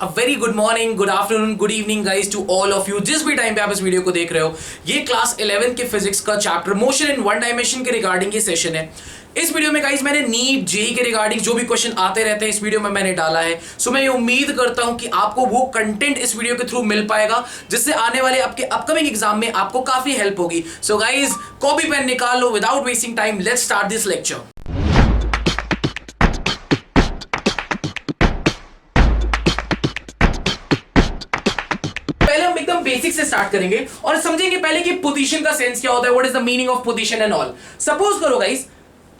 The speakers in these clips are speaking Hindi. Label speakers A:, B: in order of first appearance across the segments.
A: A very good morning, good afternoon, good evening guys to all of you. जिस भी टाइम पे आप इस वीडियो को देख रहे हो, ये क्लास 11 के फिजिक्स का chapter motion in one dimension के रिगार्डिंग ये सेशन है। इस वीडियो में गाइस मैंने नीट जेईई के रिगार्डिंग जो भी क्वेश्चन आते रहते हैं इस वीडियो में मैंने डाला है। सो मैं ये उम्मीद करता हूं कि आपको वो कंटेंट इस वीडियो के थ्रू मिल पाएगा जिससे आने वाले आपके अपकमिंग एग्जाम में आपको काफी हेल्प होगी। सो गाइस कॉपी पेन निकाल लो, without wasting time let's start this lecture. Basic से स्टार्ट करेंगे और समझेंगे पहले कि पोजीशन का सेंस क्या होता है, what is the meaning of position and all. Suppose करो गाइस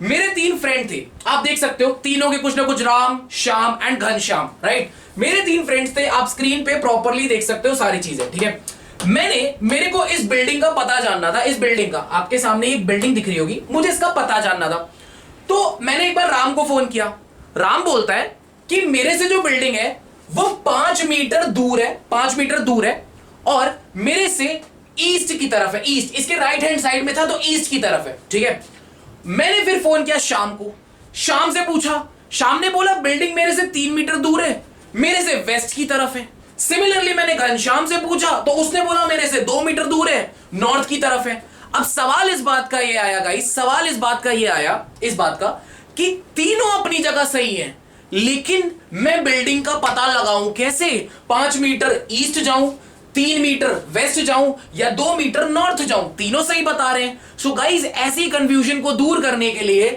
A: मेरे तीन फ्रेंड थे, आप देख सकते हो तीनों के कुछ ना कुछ राम, श्याम एंड घनश्याम, राइट। मेरे तीन फ्रेंड्स थे, आप स्क्रीन पे प्रॉपर्ली देख सकते हो सारी चीजें, ठीक है। मेरे को इस बिल्डिंग का पता जानना था। इस बिल्डिंग का आपके सामने एक बिल्डिंग दिख रही होगी, मुझे इसका पता जानना था। तो मैंने एक बार राम को फोन किया। राम बोलता है कि मेरे से जो बिल्डिंग है वो 5 मीटर दूर है, 5 मीटर दूर है और मेरे से ईस्ट की तरफ है। ईस्ट इसके राइट हैंड साइड में था तो ईस्ट की तरफ है, ठीक है। मैंने फिर फोन किया शाम को, शाम से पूछा, शाम ने बोला बिल्डिंग मेरे से 3 मीटर दूर है, मेरे से वेस्ट की तरफ है। सिमिलरली मैंने घनश्याम से पूछा तो उसने बोला मेरे से 2 मीटर दूर है, नॉर्थ की तरफ है। अब सवाल इस बात का ये आया गाइस, सवाल इस बात का ये आया, इस बात का कि तीनों अपनी जगह सही है, लेकिन मैं बिल्डिंग का पता लगाऊं कैसे? 5 मीटर ईस्ट जाऊं, 3 मीटर वेस्ट जाऊं या 2 मीटर नॉर्थ जाऊं? तीनों सही बता रहे हैं। सो गाइस ऐसी कंफ्यूजन को दूर करने के लिए,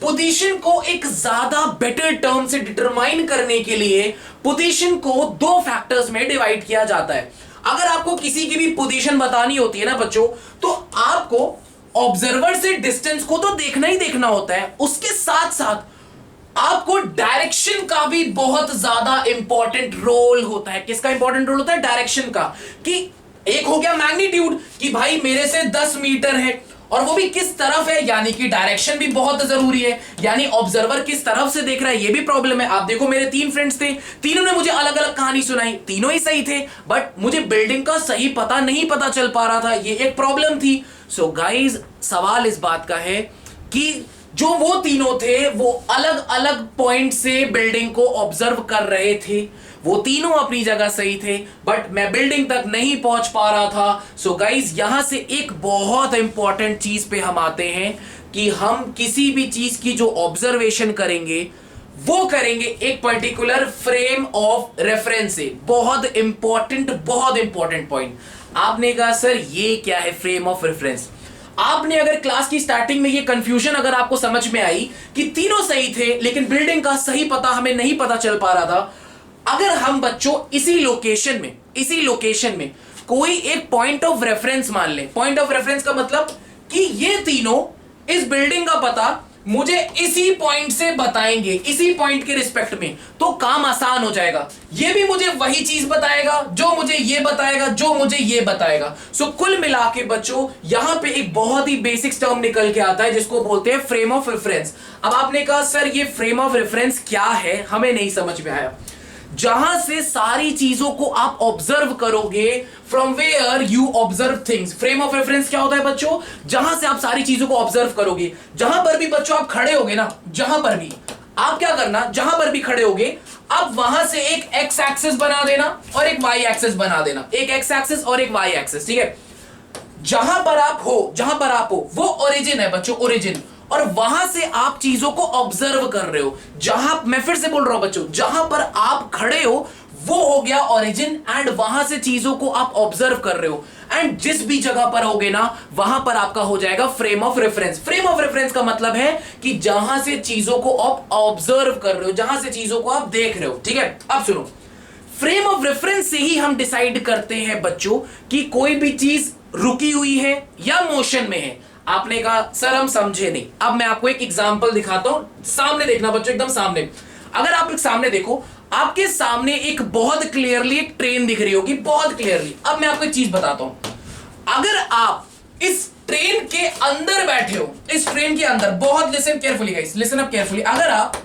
A: पोजीशन को एक ज्यादा बेटर टर्म से डिटरमाइन करने के लिए पोजीशन को 2 फैक्टर्स में डिवाइड किया जाता है। अगर आपको किसी की भी पोजीशन बतानी होती है ना बच्चों, तो आपको ऑब्जर्वर से डिस्टेंस को तो देखना ही देखना होता है, उसके साथ साथ आपको डायरेक्शन का भी बहुत ज्यादा इंपॉर्टेंट रोल होता है। किसका इंपॉर्टेंट रोल होता है? डायरेक्शन का। कि एक हो गया मैग्नीट्यूड कि भाई मेरे से 10 मीटर है और वो भी किस तरफ है, यानी कि डायरेक्शन भी बहुत जरूरी है, यानी ऑब्जर्वर किस तरफ से देख रहा है ये भी प्रॉब्लम है। आप देखो मेरे 3 फ्रेंड्स थे, तीनों ने मुझे अलग अलग कहानी सुनाई, तीनों ही सही थे, बट मुझे बिल्डिंग का सही पता नहीं पता चल पा रहा था, ये एक प्रॉब्लम थी। सो गाइज सवाल इस बात का है कि जो वो तीनों थे वो अलग अलग पॉइंट से बिल्डिंग को ऑब्जर्व कर रहे थे, वो तीनों अपनी जगह सही थे, बट मैं बिल्डिंग तक नहीं पहुंच पा रहा था। सो गाइस यहां से एक बहुत इंपॉर्टेंट चीज पे हम आते हैं कि हम किसी भी चीज की जो ऑब्जर्वेशन करेंगे वो करेंगे एक पर्टिकुलर फ्रेम ऑफ रेफरेंस से। बहुत इंपॉर्टेंट पॉइंट। आपने कहा सर ये क्या है फ्रेम ऑफ रेफरेंस? आपने अगर क्लास की स्टार्टिंग में ये कंफ्यूजन अगर आपको समझ में आई कि तीनों सही थे लेकिन बिल्डिंग का सही पता हमें नहीं पता चल पा रहा था, अगर हम बच्चों इसी लोकेशन में कोई एक पॉइंट ऑफ रेफरेंस मान लें। पॉइंट ऑफ रेफरेंस का मतलब कि ये तीनों इस बिल्डिंग का पता मुझे इसी पॉइंट से बताएंगे, इसी पॉइंट के रिस्पेक्ट में, तो काम आसान हो जाएगा। ये भी मुझे वही चीज बताएगा जो मुझे ये बताएगा, जो मुझे ये बताएगा। सो कुल मिला के बच्चों यहां पे एक बहुत ही बेसिक टर्म निकल के आता है जिसको बोलते हैं फ्रेम ऑफ रेफरेंस। अब आपने कहा सर ये फ्रेम ऑफ रेफरेंस क्या है, हमें नहीं समझ में आया। जहां से सारी चीजों को आप ऑब्जर्व करोगे, from where you observe things. Frame of reference क्या होता है बच्चों? जहां से आप सारी चीजों को ऑब्जर्व करोगे। जहां पर भी बच्चों आप खड़े होगे ना, जहां पर भी आप क्या करना, जहां पर भी खड़े होगे आप वहां से एक एक्स एक्सिस बना देना और एक वाई एक्सिस बना देना, एक एक्स एक्सिस और एक वाई एक्सिस, ठीक है। जहां पर आप हो वो ओरिजिन है बच्चों, ओरिजिन, और वहां से आप चीजों को ऑब्जर्व कर रहे हो। जहां, मैं फिर से बोल रहा हूं बच्चों, जहां पर आप खड़े हो वो हो गया ओरिजिन एंड वहां से चीजों को आप ऑब्जर्व कर रहे हो। एंड जिस भी जगह पर होगे ना वहां पर आपका हो जाएगा frame of reference. Frame of reference का मतलब है कि जहां से चीजों को आप ऑब्जर्व कर रहे हो, जहां से चीजों को आप देख रहे हो, ठीक है। अब सुनो, फ्रेम ऑफ रेफरेंस से ही हम डिसाइड करते हैं बच्चों कि कोई भी चीज रुकी हुई है या मोशन में है। आपने कहा सर हम समझे नहीं। अब मैं आपको एक एग्जांपल दिखाता हूं, सामने देखना बच्चों, एकदम सामने। अगर आप एक सामने देखो, आपके सामने एक बहुत क्लियरली एक ट्रेन दिख रही होगी, बहुत क्लियरली। अब मैं आपको एक चीज बताता हूं, अगर आप इस ट्रेन के अंदर बैठे हो, इस ट्रेन के अंदर, बहुत listen carefully guys, listen up carefully, अगर आप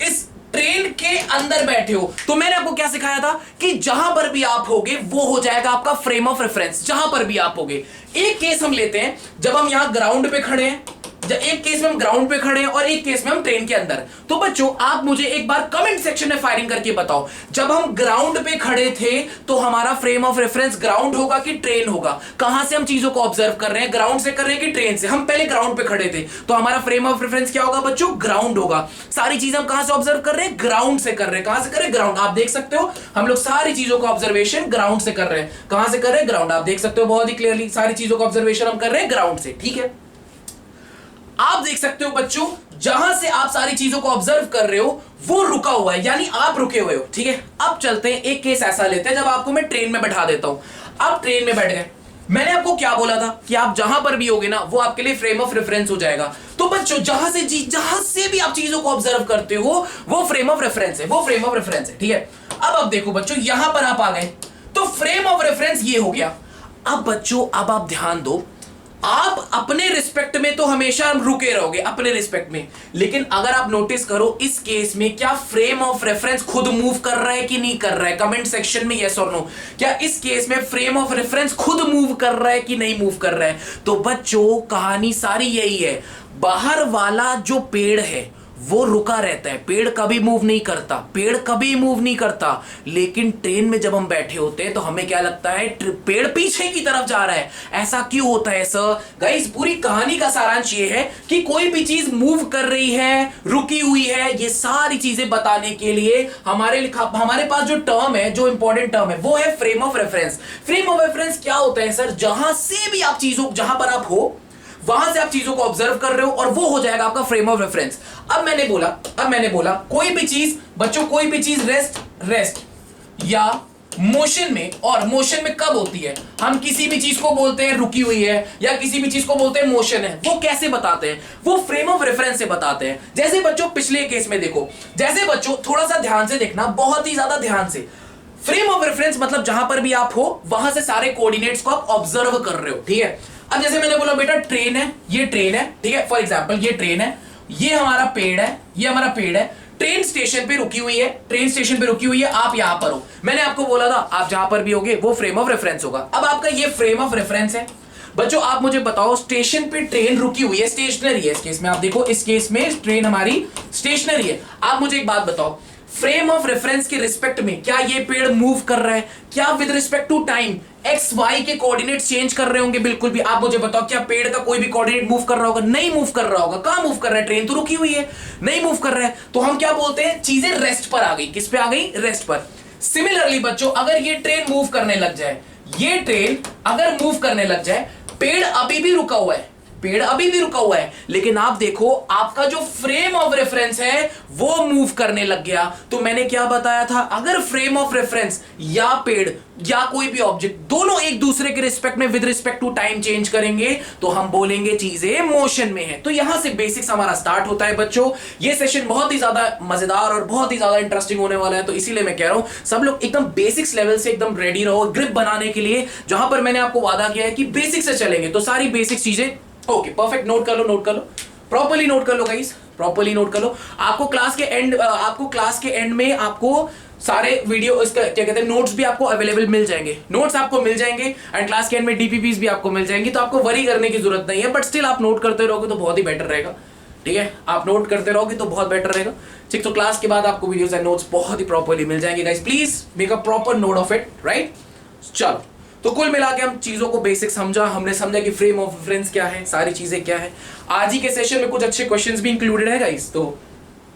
A: इस ट्रेन के अंदर बैठे हो तो मैंने आपको क्या सिखाया था कि जहां पर भी आप होगे वो हो जाएगा आपका फ्रेम ऑफ रेफरेंस, जहां पर भी आप होगे। एक केस हम लेते हैं, जब हम यहां ग्राउंड पे खड़े हैं, एक केस में हम ग्राउंड पे खड़े हैं और एक केस में हम ट्रेन के अंदर। तो बच्चों आप मुझे एक बार कमेंट सेक्शन में फायरिंग करके बताओ, जब हम ग्राउंड पे खड़े थे तो हमारा फ्रेम ऑफ रेफरेंस ग्राउंड होगा कि ट्रेन होगा? कहां से हम चीजों को ऑब्जर्व कर रहे हैं, ग्राउंड से कर रहे हैं कि ट्रेन से? हम पहले ग्राउंड पे खड़े थे तो हमारा फ्रेम ऑफ रेफरेंस क्या होगा बच्चों? ग्राउंड होगा। सारी चीजें हम कहां से ऑब्जर्व कर रहे हैं? ग्राउंड से कर रहे हैं। कहां से कर रहे हैं? ग्राउंड। आप देख सकते हो हम लोग सारी चीजों को ऑब्जर्वेशन ग्राउंड से कर रहे हैं। कहां से कर रहे हैं? ग्राउंड। आप देख सकते हो बहुत ही क्लियरली सारी चीजों को ऑब्जर्वेशन हम कर रहे हैं ग्राउंड से। ठीक है, आप देख सकते हो बच्चों जहां से आप सारी चीजों को ऑब्जर्व कर रहे हो वो रुका हुआ है, यानी आप रुके हुए हो। ठीक है, अब चलते हैं, एक केस ऐसा लेते हैं जब आपको मैं ट्रेन में बैठा देता हूं। आप ट्रेन में बैठ गए, मैंने आपको क्या बोला था कि आप जहां पर भी होगे ना वो आपके लिए फ्रेम ऑफ रेफरेंस हो जाएगा। तो बच्चों जहां से भी आप चीजों को ऑब्जर्व करते हो वो फ्रेम ऑफ रेफरेंस है, वो फ्रेम ऑफ रेफरेंस है। ठीक है, अब देखो बच्चों यहां पर आप आ गए तो फ्रेम ऑफ रेफरेंस ये हो गया। अब बच्चों अब आप ध्यान दो, आप अपने रिस्पेक्ट में तो हमेशा रुके रहोगे अपने रिस्पेक्ट में, लेकिन अगर आप नोटिस करो इस केस में क्या फ्रेम ऑफ रेफरेंस खुद मूव कर रहा है कि नहीं कर रहा है? कमेंट सेक्शन में यस और नो। क्या इस केस में फ्रेम ऑफ रेफरेंस खुद मूव कर रहा है कि नहीं मूव कर रहा है? तो बच्चों कहानी सारी यही है, बाहर वाला जो पेड़ है वो रुका रहता है, पेड़ कभी मूव नहीं करता, पेड़ कभी मूव नहीं करता। लेकिन ट्रेन में जब हम बैठे होते हैं तो हमें क्या लगता है? पेड़ पीछे की तरफ जा रहा है। ऐसा क्यों होता है सर? गाइस पूरी कहानी का सारांश ये है कि कोई भी चीज मूव कर रही है, रुकी हुई है, ये सारी चीजें बताने के लिए हमारे पास जो टर्म है, जो इंपॉर्टेंट टर्म है वो है frame of reference. Frame of reference क्या होता है सर? जहां से भी आप चीजों, जहां पर आप हो वहां से आप चीजों को ऑब्जर्व कर रहे हो और वो हो जाएगा आपका फ्रेम ऑफ रेफरेंस। अब मैंने बोला कोई भी चीज बच्चों, कोई भी चीज रेस्ट या मोशन में, और मोशन में कब होती है? हम किसी भी चीज को बोलते हैं रुकी हुई है या किसी भी चीज को बोलते हैं मोशन है। वो कैसे बताते हैं? वो फ्रेम ऑफ रेफरेंस से बताते हैं। जैसे बच्चों पिछले केस में देखो, जैसे बच्चों थोड़ा सा ध्यान से देखना, बहुत ही ज्यादा ध्यान से। फ्रेम ऑफ रेफरेंस मतलब जहां पर भी आप हो वहां से सारे कोऑर्डिनेट्स को आप ऑब्जर्व कर रहे हो। ठीक है, अब जैसे मैंने बोला बेटा ट्रेन है, ये ट्रेन है। ठीक है, फॉर एग्जांपल ये ट्रेन है, ये हमारा पेड़ है, ये हमारा पेड़ है। ट्रेन स्टेशन पे रुकी हुई है, ट्रेन स्टेशन पे रुकी हुई है, आप यहां पर हो। मैंने आपको बोला था आप जहां पर भी होगे वो फ्रेम ऑफ रेफरेंस होगा। अब आपका ये फ्रेम ऑफ रेफरेंस है। बच्चों आप मुझे बताओ स्टेशन पे ट्रेन रुकी हुई है, स्टेशनरी है। इस केस में आप देखो, इस केस में ट्रेन हमारी स्टेशनरी है। आप मुझे एक बात बताओ, फ्रेम ऑफ रेफरेंस के रिस्पेक्ट में क्या ये पेड़ मूव कर रहा है? क्या with respect to time X Y के कोऑर्डिनेट्स चेंज कर रहे होंगे? बिल्कुल भी। आप मुझे बताओ क्या पेड़ का कोई भी कोऑर्डिनेट मूव कर रहा होगा? नहीं मूव कर रहा होगा। कहां मूव कर रहा है? ट्रेन तो रुकी हुई है, नहीं मूव कर रहा है। तो हम क्या बोलते हैं? चीजें रेस्ट पर आ गई। किस पे आ गई? रेस्ट पर। सिमिलरली बच्चों अगर ये ट्रेन मूव करने लग जाए, ये ट्रेन अगर मूव करने लग जाए, पेड़ अभी भी रुका हुआ है, पेड़ अभी भी रुका हुआ है, लेकिन आप देखो आपका जो फ्रेम ऑफ रेफरेंस है वो मूव करने लग गया। तो मैंने क्या बताया था? अगर फ्रेम ऑफ रेफरेंस या पेड़ या कोई भी ऑब्जेक्ट दोनों एक दूसरे के रिस्पेक्ट में with respect to time change करेंगे तो हम बोलेंगे चीजें मोशन में है। तो यहां से बेसिक्स हमारा स्टार्ट होता है बच्चों। ये सेशन बहुत ही ज्यादा मजेदार और बहुत ही ज्यादा इंटरेस्टिंग होने वाला है, तो इसीलिए मैं कह रहा हूं सब लोग एकदम बेसिक्स लेवल से एकदम रेडी रहो ग्रिप बनाने के लिए। जहां पर मैंने आपको वादा किया है कि बेसिक से चलेंगे तो सारी बेसिक चीजें ओके परफेक्ट। नोट कर लो, प्रॉपर्ली नोट कर लो गाइस, प्रॉपर्ली नोट कर लो। आपको क्लास के एंड में आपको सारे वीडियो इसका क्या कहते हैं नोट्स भी आपको अवेलेबल मिल जाएंगे, नोट्स आपको मिल जाएंगे एंड क्लास के एंड में डीपीपीस भी आपको मिल जाएंगी। तो आपको वरी करने की जरूरत नहीं है, बट स्टिल आप नोट करते रहोगे तो बहुत ही बेटर रहेगा। ठीक है, आप नोट करते रहोगे तो बहुत बेटर रहेगा। ठीक, तो क्लास के बाद आपको वीडियोस एंड नोट्स बहुत ही प्रॉपर्ली मिल जाएंगे guys. Please make a proper note of it, right. चलो, तो कुल मिला के हम चीजों को बेसिक समझा, हमने समझा कि फ्रेम ऑफ रेफरेंस क्या है, सारी चीजें क्या है। आज ही के सेशन में कुछ अच्छे क्वेश्चंस भी इंक्लूडेड है गाइस, तो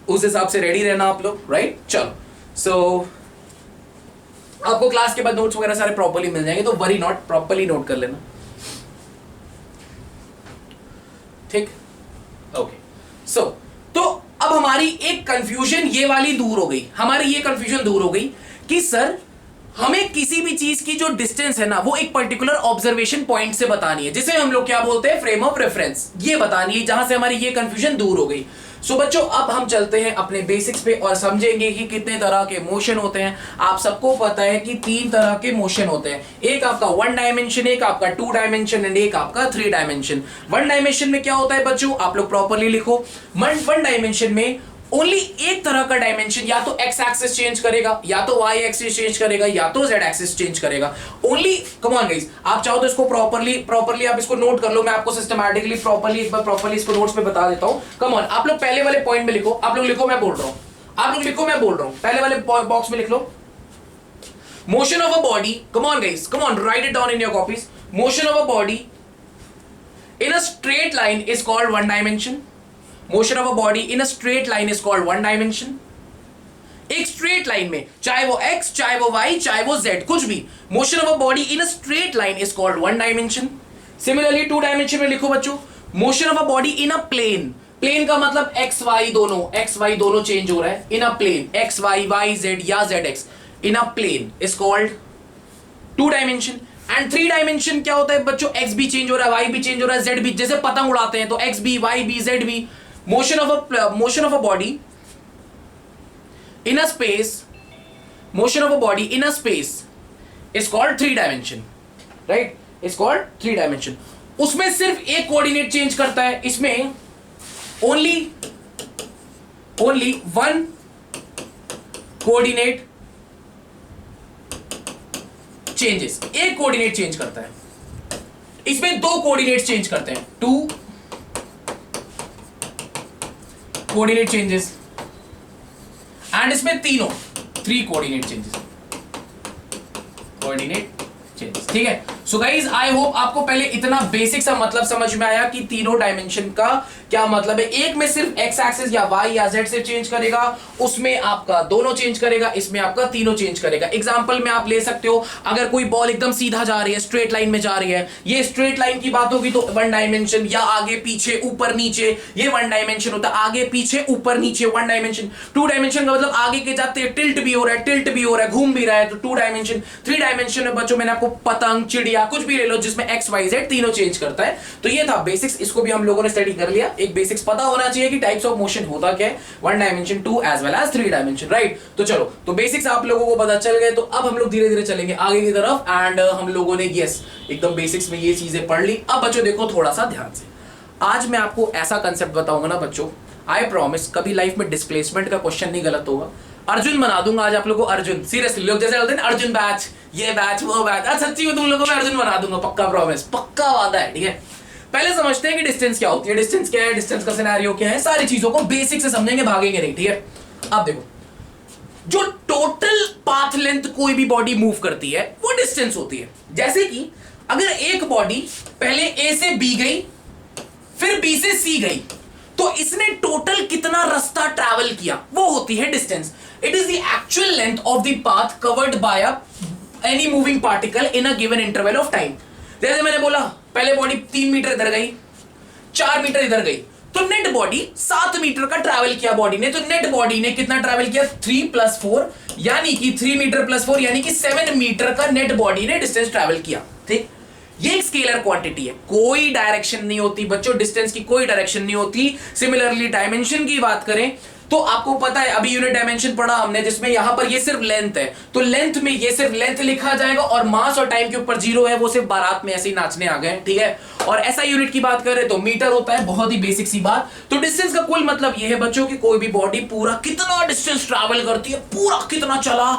A: उस हिसाब से रेडी रहना आप लोग, राइट। चलो, सो आपको क्लास के बाद नोट्स वगैरह सारे प्रॉपर्ली मिल जाएंगे, तो वरी नॉट, प्रॉपर्ली नोट कर लेना। ठीक, ओके। सो तो अब हमारी एक कंफ्यूजन ये वाली दूर हो गई, हमारी ये कंफ्यूजन दूर हो गई कि सर हमें किसी भी चीज की जो डिस्टेंस है ना वो एक पर्टिकुलर ऑब्जर्वेशन पॉइंट से बतानी है, जिसे हम लोग क्या बोलते हैं? Frame of reference. ये बतानी है, जहां से हमारी ये कंफ्यूजन दूर हो गई। सो बच्चों अब हम चलते हैं अपने बेसिक्स पे और समझेंगे कि कितने तरह के मोशन होते हैं। आप सबको पता है कि 3 तरह के मोशन होते हैं, एक आपका 1 डायमेंशन, एक आपका 2 डायमेंशन एंड एक आपका 3 डायमेंशन। 1 डायमेंशन में क्या होता है बच्चों? आप लोग प्रॉपर्ली लिखो। 1 डायमेंशन में ओनली एक तरह का डायमेंशन, या तो एक्स एक्सिस चेंज करेगा, या तो वाई एक्सिस चेंज करेगा, या तो जेड एक्सिस चेंज करेगा। ओनली कम ऑन गाइस, आप चाहो तो इसको प्रॉपर्ली आप इसको नोट कर लो, मैं आपको सिस्टमैटिकली एक बार प्रॉपर्ली इसको नोट्स में बता देता हूं। कम ऑन, आप लोग पहले वाले पॉइंट में लिखो, आप लोग लिखो, मैं बोल रहा हूं, आप लोग लिखो, मैं बोल रहा हूं, पहले वाले बॉक्स में लिख लो। Motion of a body, come on guys, come on, write it down in your copies. Motion of a body in a straight line is called one dimension. Motion of a body in a straight line is called one dimension. एक straight line में, चाहे वो x, चाहे वो y, चाहे वो z, कुछ भी, motion of a body in a straight line is called one dimension. Similarly, two dimension में लिखो बच्चों, motion of a body in a plane. Plane का मतलब x y दोनों चेंज हो रहा है in a plane, x y y z या z x in a plane is called two dimension. And three dimension क्या होता है बच्चों, एक्स भी चेंज हो रहा है, वाई भी चेंज हो रहा है, जेड भी, जैसे पतंग उड़ाते हैं तो एक्स भी, वाई भी, जेड भी। Motion of a body in a space, motion of a body in a space is called three dimension, right, is called three dimension. उसमें सिर्फ एक कोऑर्डिनेट चेंज करता है, इसमें ओनली वन कोऑर्डिनेट चेंजेस, एक कोऑर्डिनेट चेंज करता है, इसमें दो कोऑर्डिनेट चेंज करते हैं, टू कोऑर्डिनेट चेंजेस, एंड इसमें तीनों three coordinate changes, coordinate changes, ठीक है। सो गाइज आई होप आपको पहले इतना बेसिक सा मतलब समझ में आया कि तीनों डायमेंशन का क्या मतलब है। एक में सिर्फ एक्स एक्सिस या वाई या जेड से चेंज करेगा, उसमें आपका दोनों चेंज करेगा, इसमें आपका तीनों चेंज करेगा। एग्जांपल में आप ले सकते हो, अगर कोई बॉल एकदम सीधा जा रही है, स्ट्रेट लाइन में जा रही है, ये स्ट्रेट लाइन की बात होगी तो वन डायमेंशन, या आगे पीछे ऊपर नीचे ये वन डायमेंशन होता है, आगे पीछे ऊपर नीचे वन डायमेंशन। टू डायमेंशन का मतलब आगे के जाते टिल्ट भी हो रहा है, टिल्ट भी हो रहा है, घूम भी रहा है, तो टू डायमेंशन। थ्री डायमेंशन में बच्चों मैंने आपको पतंग, चिड़िया, कुछ भी ले लो जिसमें एक्स वाई जेड तीनों चेंज करता है। तो ये था बेसिक्स, इसको भी हम लोगों ने स्टडी कर लिया। एक बेसिक्स पता होना चाहिए कि टाइप्स ऑफ मोशन होता क्या है, one dimension, two as well as three dimension, right. तो चलो, तो बेसिक्स आप लोगों को पता चल गए, तो अब हम लोग धीरे धीरे चलेंगे आगे की तरफ। एंड हम लोगों ने यस एकदम बेसिक्स में ये चीजें पढ़ ली। अब बच्चों देखो थोड़ा सा ध्यान से, आज मैं आपको ऐसा कंसेप्ट बताऊंगा ना बच्चों, आई प्रॉमिस कभी लाइफ में डिस्प्लेसमेंट का क्वेश्चन नहीं गलत होगा। अर्जुन बना दूंगा आज आप लोगों को, अर्जुन, सीरियसली लोग जैसे बोलते हैं अर्जुन बैच, ये बैच, वो बैच, सच्ची में तुम लोगों को मैं अर्जुन बना दूंगा, पक्का प्रॉमिस, पक्का वादा है, ठीक है। पहले समझते हैं कि डिस्टेंस क्या होती है, डिस्टेंस क्या है, डिस्टेंस का सिनेरियो क्या है, सारी चीजों को बेसिक से समझेंगे, भागेंगे नहीं, ठीक है। अब देखो, जो टोटल पाथ लेंथ कोई भी बॉडी मूव करती है वो डिस्टेंस होती है। जैसे कि अगर एक बॉडी पहले ए से बी गई, फिर बी से सी गई, तो इसने टोटल कितना रास्ता ट्रैवल किया, वो होती है distance. It is the actual length of the path covered by any moving particle in a given interval of time. जैसे मैंने बोला, पहले बॉडी 3 मीटर इधर गई, 4 मीटर इधर गई, तो नेट बॉडी 7 मीटर का ट्रैवल किया बॉडी ने। तो नेट बॉडी ने कितना ट्रैवल किया, 3 + 4, यानी कि 3 मीटर + 4 यानी कि 7 मीटर का नेट बॉडी ने डिस्टेंस ट्रैवल किया, ठीक। ये एक स्केलर क्वांटिटी है, कोई डायरेक्शन नहीं होती बच्चों, डिस्टेंस की कोई डायरेक्शन नहीं होती। सिमिलरली डायमेंशन की बात करें तो आपको पता है, अभी यूनिट डायमेंशन पढ़ा हमने, जिसमें यहां पर ये सिर्फ लेंथ है, तो लेंथ में ये सिर्फ लेंथ लिखा जाएगा, और मास और टाइम के ऊपर 0 है, वो सिर्फ बारात में ऐसे ही नाचने आ गए, ठीक है। और ऐसा यूनिट की बात करें तो मीटर होता है, बहुत ही बेसिक सी बात। तो डिस्टेंस का कुल मतलब ये है बच्चों कि कोई भी बॉडी पूरा कितना डिस्टेंस ट्रैवल करती है, पूरा कितना चला,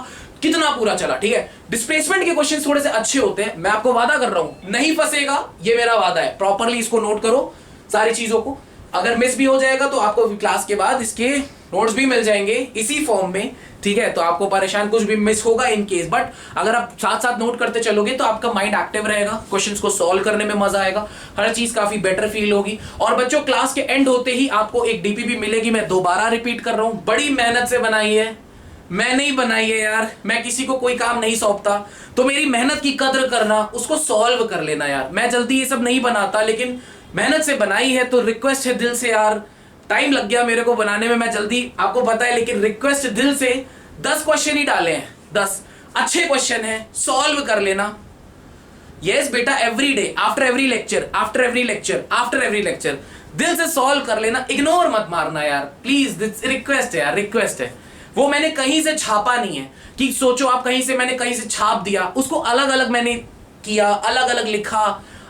A: कितना पूरा चला, ठीक है। डिस्प्लेसमेंट के क्वेश्चन थोड़े से अच्छे होते हैं, मैं आपको वादा कर रहा हूं नहीं फंसेगा, ये मेरा वादा है। प्रॉपरली इसको नोट करो सारी चीजों को, अगर मिस भी हो जाएगा तो आपको क्लास के बाद इसके नोट्स भी मिल जाएंगे इसी फॉर्म में, ठीक है। तो आपको परेशान कुछ भी मिस होगा इन केस, बट अगर आप साथ साथ नोट करते चलोगे तो आपका माइंड एक्टिव रहेगा, क्वेश्चंस को सॉल्व करने में मजा आएगा, हर चीज काफी बेटर फील होगी। और बच्चों क्लास के एंड होते ही आपको एक डीपीपी मिलेगी, मैं दोबारा रिपीट कर रहा हूं, बड़ी मेहनत से बनाई है, मैं नहीं बनाई है यार, मैं किसी को कोई काम नहीं सौंपता, तो मेरी मेहनत की कदर करना, उसको सॉल्व कर लेना यार। मैं जल्दी ये सब नहीं बनाता, लेकिन मेहनत से बनाई है, तो रिक्वेस्ट है दिल से यार, टाइम लग गया मेरे को बनाने में, मैं जल्दी आपको पता है, लेकिन रिक्वेस्ट दिल से 10 क्वेश्चन ही डाले हैं, 10 अच्छे क्वेश्चन हैं, सॉल्व कर लेना। यस बेटा, every day, after every lecture, after every lecture, after every lecture, दिल से सॉल्व कर लेना, इग्नोर मत मारना यार प्लीज, रिक्वेस्ट है यार, रिक्वेस्ट है। वो मैंने कहीं से छापा नहीं है कि सोचो आप कहीं से, मैंने कहीं से छाप दिया, उसको अलग अलग मैंने किया, अलग अलग लिखा,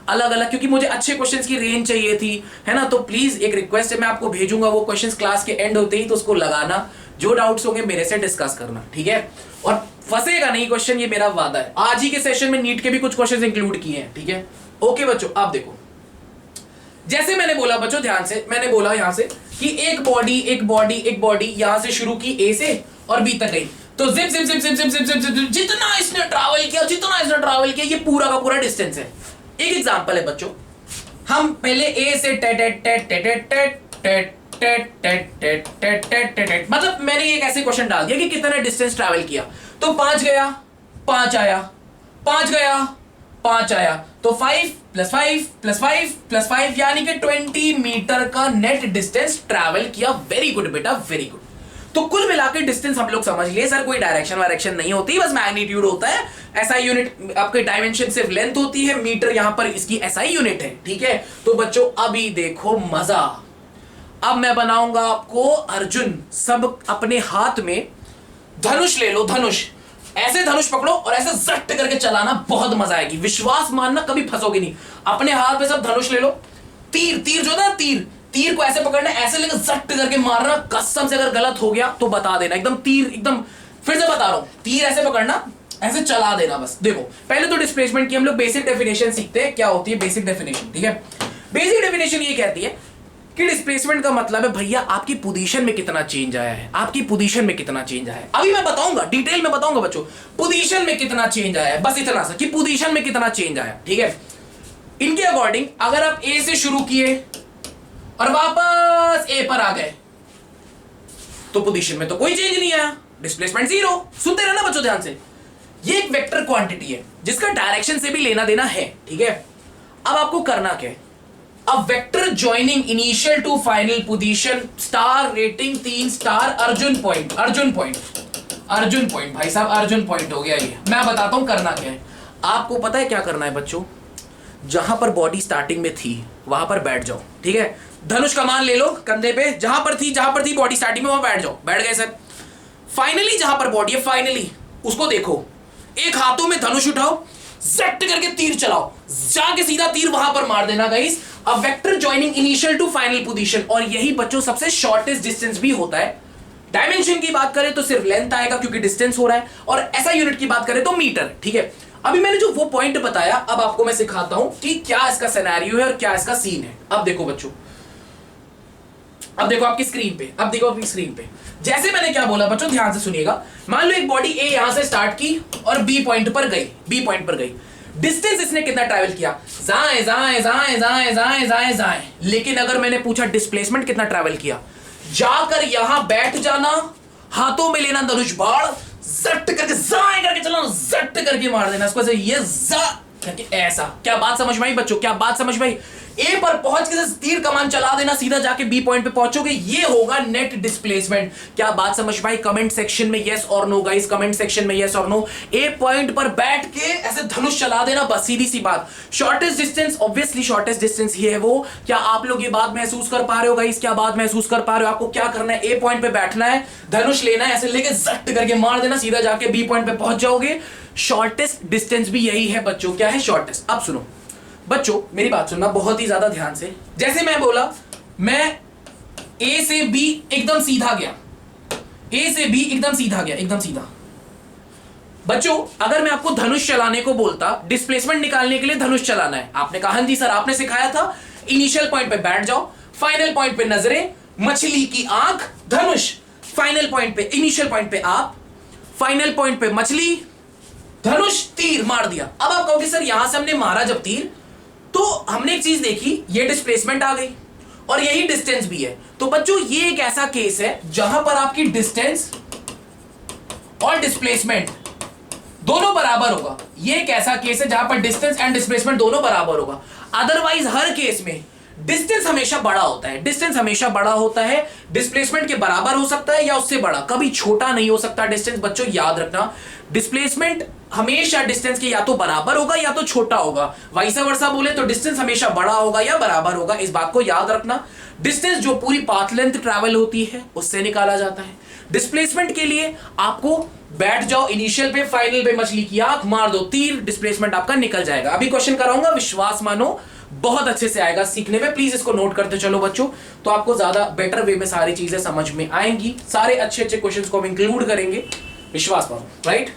A: अलग अलग, क्योंकि मुझे अच्छे क्वेश्चंस की रेंज चाहिए थी, है ना। तो प्लीज एक रिक्वेस्ट है, मैं आपको भेजूंगा वो क्वेश्चंस क्लास के एंड होते ही, तो उसको लगाना, जो डाउट्स होंगे मेरे से डिस्कस करना, ठीक है। और फंसेगा नहीं क्वेश्चन, ये मेरा वादा है। आज ही के सेशन में नीट के भी कुछ क्वेश्चन इंक्लूड किए हैं, ठीक है। ओके बच्चों, आप देखो, जैसे मैंने बोला बच्चों, ध्यान से, मैंने बोला यहां से कि एक बॉडी यहां से शुरू की ए से और बी तक गई, तो zip zip zip zip zip zip zip zip जितना इसने ट्रैवल किया ये पूरा का पूरा डिस्टेंस है। एक एग्जांपल है बच्चों, हम पहले ए से मतलब मैंने एक ऐसे क्वेश्चन डाल दिया कि कितना डिस्टेंस ट्रैवल किया, तो 5 गया 5 आया, 5 गया 5 आया, तो 5 + 5 + 5 + 5 यानी कि 20 मीटर का नेट डिस्टेंस ट्रैवल किया। वेरी गुड बेटा, वेरी गुड। तो कुल मिलाकर डिस्टेंस हम लोग समझ लिए सर, कोई डायरेक्शन वायरेक्शन नहीं होती, बस मैग्नीट्यूड होता है। एसआई यूनिट आपके डायमेंशन सिर्फ लेंथ होती है, मीटर यहां पर इसकी एसआई यूनिट है, ठीक है। तो बच्चों अभी देखो मजा, अब मैं बनाऊंगा आपको अर्जुन। सब अपने हाथ में धनुष ले लो, धनुष, ऐसे धनुष पकड़ो और ऐसे जट करके चलाना, बहुत मजा आएगी, विश्वास मानना, कभी फंसोगे नहीं। अपने हाथ में सब धनुष ले लो, तीर जो ना, तीर को ऐसे पकड़ना, ऐसे लेकर जट करके मारना, कसम से अगर गलत हो गया तो बता देना, एकदम तीर एकदम, फिर से बता रहा हूं, तीर ऐसे पकड़ना, ऐसे चला देना बस। देखो पहले तो डिस्प्लेसमेंट की हम लोग बेसिक डेफिनेशन सीखते हैं, क्या होती है बेसिक डेफिनेशन, ठीक है। बेसिक डेफिनेशन ये कहती है कि डिस्प्लेसमेंट का मतलब है भैया आपकी पोजीशन में कितना चेंज आया है, आपकी पोजीशन में कितना चेंज आया है। अभी मैं बताऊंगा, डिटेल में बताऊंगा बच्चों, पोजीशन में कितना चेंज आया है, बस इतना सा कि पोजीशन में कितना चेंज आया, ठीक है। इनके अकॉर्डिंग अगर आप ए से शुरू किए और वापस ए पर आ गए, तो पोजीशन में तो कोई चेंज नहीं आया, डिस्प्लेसमेंट 0। सुनते रहना बच्चों ध्यान से, ये एक वेक्टर क्वांटिटी है जिसका डायरेक्शन से भी लेना देना है, ठीक है। अब आपको करना क्या है, अब vector joining initial to final position, star rating 3 star, Arjun point भाई साहब, अर्जुन पॉइंट हो गया ये। मैं बताता हूं करना क्या है। आपको पता है क्या करना है बच्चों, जहां पर बॉडी स्टार्टिंग में थी वहां पर बैठ जाओ, ठीक है। धनुष कमान ले लो कंधे पे, जहां पर थी बॉडी स्टार्टिंग में, वहां बैठ जाओ। बैठ गए सर। फाइनली जहां पर बॉडी है, फाइनली उसको देखो, एक हाथों में धनुष उठाओ, सेट करके तीर चलाओ, जाके सीधा तीर वहां पर मार देना गाइस। अब vector joining initial to final position, और यही बच्चों सबसे शॉर्टेस्ट डिस्टेंस भी होता है। डायमेंशन की बात करें तो सिर्फ लेंथ आएगा क्योंकि डिस्टेंस हो रहा है, और ऐसा यूनिट की बात करें तो मीटर, ठीक है। अभी मैंने जो वो पॉइंट बताया, अब आपको मैं सिखाता हूं कि क्या इसका सिनेरियो है और क्या इसका सीन है। अब देखो बच्चों, अब देखो आपकी स्क्रीन पे, जैसे मैंने क्या बोला बच्चों, ध्यान से सुनिएगा। मान लो एक बॉडी ए यहां से स्टार्ट की और बी पॉइंट पर गई, डिस्टेंस इसने कितना ट्रैवल किया, जाएं। लेकिन अगर मैंने पूछा डिस्प्लेसमेंट कितना ट्रैवल किया, जाकर यहां बैठ जाना, हाथों में लेना धनुष बाण, जट करके जाएं करके चलाना, जट करके मार देना इसको, ये जा करके ऐसा। क्या बात समझ में आई बच्चों, क्या बात समझ में आई। ए पर पहुंच के तीर कमान चला देना, सीधा जाके बी पॉइंट पे पहुंचोगे, ये होगा नेट डिस्प्लेसमेंट। क्या बात समझ में आई। कमेंट सेक्शन में यस और नो गाइस, कमेंट सेक्शन में यस और नो। ए पॉइंट पर बैठ के ऐसे धनुष चला देना, बस सीधी सी बात। Shortest distance, obviously shortest distance ये है वो। क्या आप लोग ये बात महसूस कर पा रहे हो गाइस, क्या बात महसूस कर पा रहे हो। आपको क्या करना है, ए पॉइंट पे बैठना है, धनुष लेना है, ऐसे लेके जट करके मार देना, सीधा जाके बी पॉइंट पे पहुंच जाओगे। शॉर्टेस्ट डिस्टेंस भी यही है बच्चों। क्या है शॉर्टेस्ट। अब सुनो बच्चों, मेरी बात सुनना बहुत ही ज्यादा ध्यान से। जैसे मैं बोला, मैं ए से बी एकदम सीधा गया, एकदम सीधा। बच्चों अगर मैं आपको धनुष चलाने को बोलता, डिस्प्लेसमेंट निकालने के लिए धनुष चलाना है, आपने कहा हाँ जी सर आपने सिखाया था, इनिशियल पॉइंट पे बैठ जाओ, फाइनल पॉइंट पे नजरें, मछली की आंख, धनुष, फाइनल पॉइंट पे, इनिशियल पॉइंट पे आप, फाइनल पॉइंट पे मछली, धनुष, तीर मार दिया। अब आप कहोगे सर यहां से हमने मारा जब तीर, तो हमने एक चीज देखी, ये डिस्प्लेसमेंट आ गई और यही डिस्टेंस भी है। तो बच्चों ये एक ऐसा केस है जहां पर आपकी डिस्टेंस और डिस्प्लेसमेंट दोनों बराबर होगा। ये एक ऐसा केस है जहां पर डिस्टेंस एंड डिस्प्लेसमेंट दोनों बराबर होगा। अदरवाइज हर केस में डिस्टेंस हमेशा बड़ा होता है, डिस्प्लेसमेंट के बराबर हो सकता है या उससे बड़ा, कभी छोटा नहीं हो सकता डिस्टेंस। बच्चों याद रखना, डिस्प्लेसमेंट हमेशा डिस्टेंस के या तो बराबर होगा या तो छोटा होगा। वाइस वर्सा बोले तो डिस्टेंस हमेशा बड़ा होगा या बराबर होगा, इस बात को याद रखना। डिस्टेंस जो पूरी पाथ लेंथ ट्रैवल होती है उससे निकाला जाता है, डिस्प्लेसमेंट के लिए आपको बैठ जाओ इनिशियल पे, फाइनल पे मछली की आंख मार दो तीर, डिस्प्लेसमेंट आपका निकल जाएगा। अभी क्वेश्चन कराऊंगा, विश्वास मानो बहुत अच्छे से आएगा सीखने में। प्लीज इसको नोट करते चलो बच्चों, तो आपको ज्यादा बेटर वे में सारी चीजें समझ में आएंगी। सारे अच्छे अच्छे क्वेश्चंस को हम इंक्लूड करेंगे, विश्वास मानो, राइट।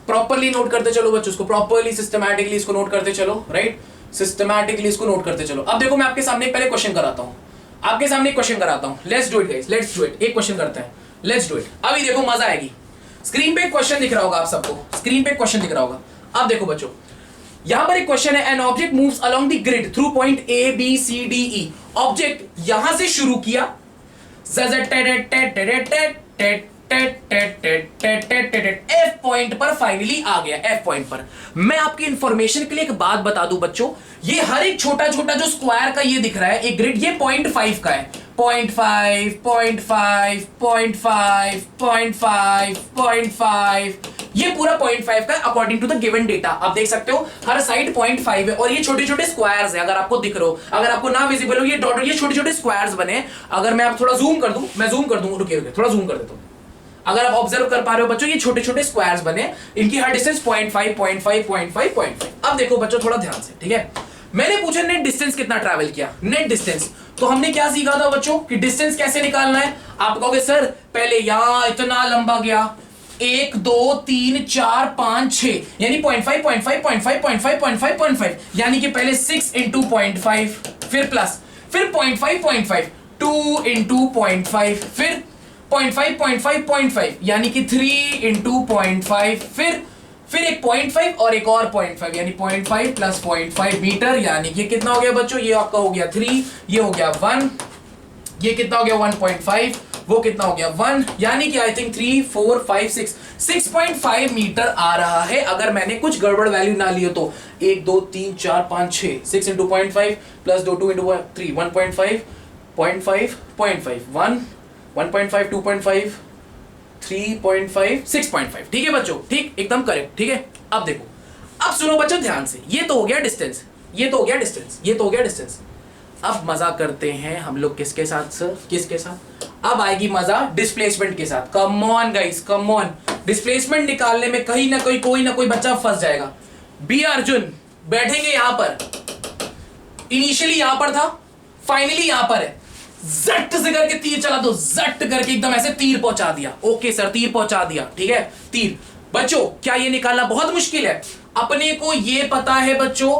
A: प्रॉपरली नोट करते चलो बच्चों, इसको प्रॉपरली सिस्टमैटिकली इसको नोट करते चलो, राइट। सिस्टमैटिकली इसको नोट करते चलो। अब देखो मैं आपके सामने पहले क्वेश्चन कराता हूं, आपके सामने एक क्वेश्चन कराता हूं। Let's do it guys, let's do it. एक क्वेश्चन करते हैं, लेट्स डू इट। अभी देखो मजा आएगी। स्क्रीन पे एक क्वेश्चन दिख रहा होगा आप सबको, स्क्रीन पे एक क्वेश्चन दिख रहा होगा। अब देखो बच्चों, यहां पर एक क्वेश्चन है, an object moves along the grid through point A B C D E. Object यहां से शुरू किया, एफ पॉइंट पर फाइनली आ गया, एफ पॉइंट पर। मैं आपकी इंफॉर्मेशन के लिए एक बात बता दूं बच्चों, ये हर एक छोटा छोटा जो स्क्वायर का ये दिख रहा है एक ग्रिड, ये 0.5 का है। 0.5, 0.5, 0.5, 0.5, 0.5, ये पूरा 0.5 का according to the given data. आप देख सकते हो हर साइड 0.5 है, और ये छोटे छोटे स्क्वायर्स है। अगर आपको दिख रहा हो, अगर आपको ना विजिबल हो, ये डॉट, ये छोटे छोटे स्क्वायर्स बने। अगर मैं आप थोड़ा जूम कर दूं, मैं जूम कर दूं, रुकिए थोड़ा जूम कर देता हूं। अगर आप ऑब्जर्व कर पा रहे हो बच्चों, ये छोटे छोटे स्क्वायर्स बने, इनकी हर डिस्टेंस 0.5, 0.5, 0.5, 0.5। अब देखो बच्चों थोड़ा ध्यान से, ठीक है। मैंने पूछा नेट डिस्टेंस कितना ट्रैवल किया, नेट डिस्टेंस। तो हमने क्या सीखा था बच्चों कि डिस्टेंस कैसे निकालना है। आप कहोगे सर पहले यहां इतना लंबा गया, 1 2 3 4 5 6, यानी 0.5, 0.5, 0.5, 0.5, 0.5, 0.5, यानी कि पहले 6 इंटू 0.5, फिर प्लस, फिर 0.5, 0.5, 2 इंटू 0.5, फिर 0.5, 0.5, 0.5, यानी कि 3 इंटू 0.5, फिर एक 0.5 और एक और 0.5, यानी 0.5 प्लस 0.5 मीटर, यानी कि कितना हो गया बच्चों, ये आपका हो गया 3, ये हो गया 1, ये कितना हो गया 1.5, वो कितना हो गया 1, यानी कि आई थिंक 3 4 5 6 6.5 मीटर आ रहा है। अगर मैंने कुछ गड़बड़ वैल्यू ना ली हो तो 1 2 3 4 5 6, 6 इंटू 0.5 प्लस 2 2 इंटू 3, 1.5, 0.5, 0.5, 1, 1.5, 2.5, 3.5, 6.5। ठीक है बच्चों, ठीक, एकदम करेक्ट, ठीक है। अब देखो, अब सुनो बच्चों ध्यान से, ये तो हो गया डिस्टेंस, ये तो हो गया डिस्टेंस, ये तो हो गया डिस्टेंस। अब मजा करते हैं हम लोग किसके साथ सर, किसके साथ? अब आएगी मजा डिस्प्लेसमेंट के साथ। कम on guys, come on. Displacement निकालने में कहीं ना कोई ना कोई बच्चा फंस जाएगा। बी अर्जुन बैठेंगे यहां पर, इनिशियली यहां पर था, फाइनली यहां पर है, जट से करके तीर चला दो, जट करके एकदम ऐसे तीर पहुंचा दिया। ओके सर, तीर पहुंचा दिया, ठीक है। तीर बच्चों, क्या ये निकालना बहुत मुश्किल है? अपने को ये पता है बच्चों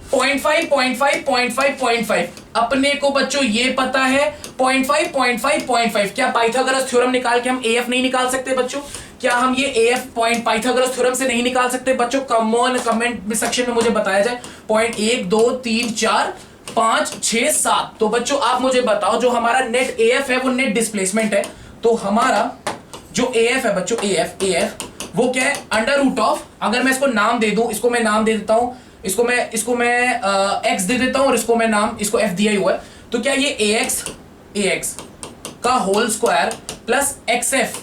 A: 0.5, 0.5, 0.5, 0.5, अपने को बच्चों ये पता है 0.5, 0.5, 0.5। क्या पाइथागोरस थ्योरम निकाल के हम AF नहीं निकाल सकते बच्चों? क्या हम ये AF पॉइंट पाइथागोरस थ्योरम से नहीं निकाल सकते बच्चों? कम ऑन, कमेंट सेक्शन में मुझे बताया जाए। 1 2 3 4 5 6 7। तो बच्चों आप मुझे बताओ, जो हमारा नेट AF है वो नेट डिस्प्लेसमेंट है, तो हमारा जो AF है बच्चों, AF वो क्या है? अंडर रूट ऑफ, अगर मैं इसको नाम दे दूं, इसको मैं नाम दे देता हूं, इसको मैं x दे देता हूं, और इसको मैं नाम, इसको f दिया ही हुआ है, तो क्या ये ax का होल स्क्वायर प्लस xf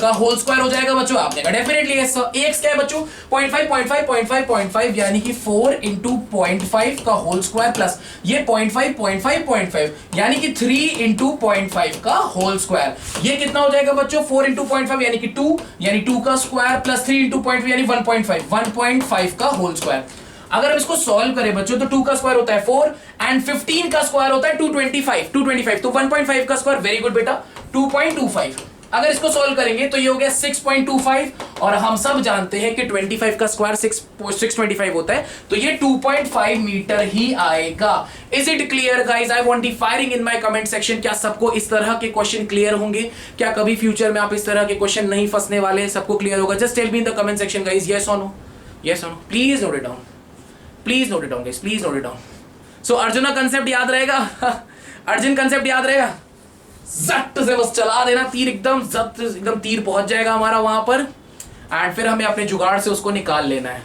A: का होल स्क्वायर हो जाएगा बच्चों? आपने कहा डेफिनेटली यस सर। ax क्या है बच्चों? 0.5, 0.5, 0.5, 0.5, यानी कि 4 इंटू 0.5 का होल स्क्वायर प्लस ये 0.5, 0.5, 0.5, यानी कि 3 इंटू 0.5 का होल स्क्वायर। ये कितना हो जाएगा बच्चों? 4 इंटू 0.5 यानी कि 2, यानी 2 का स्क्वायर प्लस 3 इंटू 0.5 यानी 1.5 का होल स्क्वायर। अगर हम इसको सॉल्व करें बच्चों, तो 2 का स्क्वायर होता है 4 एंड 15 का स्क्वायर होता है 225, तो 1.5 का स्क्वायर, वेरी गुड बेटा, 2.25। अगर इसको सॉल्व करेंगे तो ये हो गया 6.25, और हम सब जानते हैं कि 25 का स्क्वायर 625 होता है, तो ये 2.5 मीटर ही आएगा। Is it clear guys? I want the firing in my comment section. क्या सबको इस तरह के क्वेश्चन क्लियर होंगे? क्या कभी फ्यूचर में आप इस तरह के क्वेश्चन नहीं फंसने वाले? सबको क्लियर होगा? Just tell me in the comment section guys, yes और नो, यस और no. Please note it down, please note it down guys, please note it down. So Arjun का कंसेप्ट याद रहेगा? अर्जुन कंसेप्ट याद रहेगा? जट से बस चला देना तीर, एकदम जट, एकदम तीर पहुंच जाएगा हमारा वहां पर, एंड फिर हमें अपने जुगाड़ से उसको निकाल लेना है,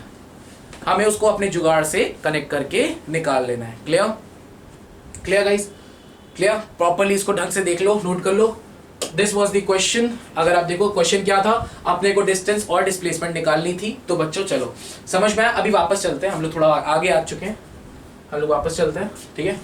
A: हमें उसको अपने जुगाड़ से कनेक्ट करके निकाल लेना है। Clear? Clear guys? Clear? Properly इसको ढंग से देख लो, नोट कर लो। This was the question. अगर आप देखो क्वेश्चन क्या था, अपने को डिस्टेंस और डिस्प्लेसमेंट निकालनी थी। तो बच्चों चलो समझ में आया? अभी वापस चलते हैं, हम लोग थोड़ा आगे आ चुके हैं, हम लोग वापस चलते हैं, ठीक है?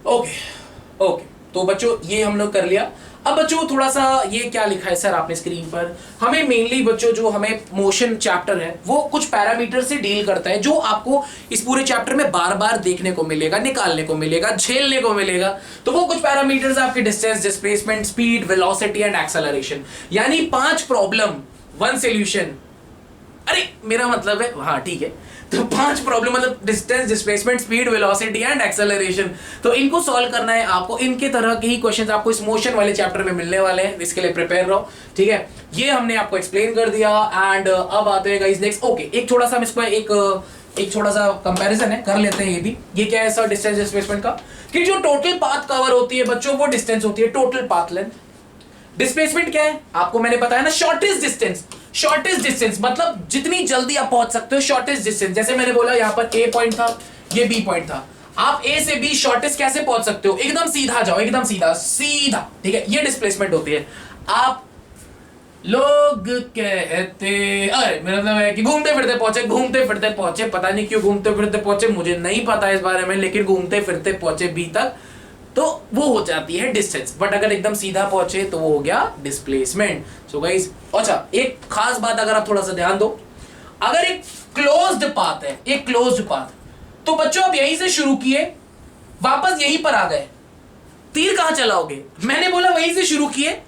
A: ओके ओके, तो बच्चों ये हम लोग कर लिया। अब बच्चों थोड़ा सा ये क्या लिखा है सर आपने स्क्रीन पर, हमें मेनली बच्चों जो हमें मोशन चैप्टर है वो कुछ पैरामीटर से डील करता है, जो आपको इस पूरे चैप्टर में बार बार देखने को मिलेगा, निकालने को मिलेगा, झेलने को मिलेगा। तो वो कुछ पैरामीटर्स आपके distance, displacement, speed, velocity and acceleration, यानी 5 प्रॉब्लम 1 सॉल्यूशन। अरे मेरा मतलब है, हाँ ठीक है, तो 5 प्रॉब्लम मतलब distance, displacement, speed, velocity and acceleration. तो इनको सॉल्व करना है आपको, इनके तरह के ही क्वेश्चंस आपको इस मोशन वाले चैप्टर में मिलने वाले हैं, इसके लिए प्रिपेयर रहो, ठीक है। ये हमने आपको एक्सप्लेन कर दिया एंड अब आते हैं गाइस नेक्स्ट। ओके, एक थोड़ा सा हम इसको एक थोड़ा सा कंपैरिजन है कर लेते हैं। ये भी, ये क्या है सर डिस्टेंस डिस्प्लेसमेंट का, कि जो टोटल पाथ कवर होती है बच्चों वो डिस्टेंस होती है, टोटल पाथ लेंथ। डिस्प्लेसमेंट क्या है आपको मैंने बताया ना, शॉर्टेस्ट डिस्टेंस। शॉर्टेस्ट डिस्टेंस मतलब जितनी जल्दी आप पहुंच सकते हो, शॉर्टेस्ट डिस्टेंस। जैसे मैंने बोला यहाँ पर ए पॉइंट था, ये बी पॉइंट था, आप ए से बी शॉर्टेस्ट कैसे पहुंच सकते हो, एकदम सीधा जाओ, एकदम सीधा सीधा, ठीक है, ये डिस्प्लेसमेंट होती है। आप लोग कहते, अरे मेरा मतलब है कि घूमते फिरते पहुंचे, घूमते फिरते पहुंचे, पता नहीं क्यों घूमते फिरते पहुंचे, मुझे नहीं पता इस बारे में, लेकिन घूमते फिरते पहुंचे बी तक, तो वो हो जाती है डिस्टेंस। बट अगर एकदम सीधा पहुंचे तो वो हो गया डिस्प्लेसमेंट। सो गाइस, अच्छा एक खास बात अगर आप थोड़ा सा ध्यान दो, अगर एक क्लोज्ड पाथ है, एक क्लोज्ड पाथ, तो बच्चों आप यहीं से शुरू किए, वापस यहीं पर आ गए, तीर कहां चलाओगे? मैंने बोला वहीं से शुरू किए,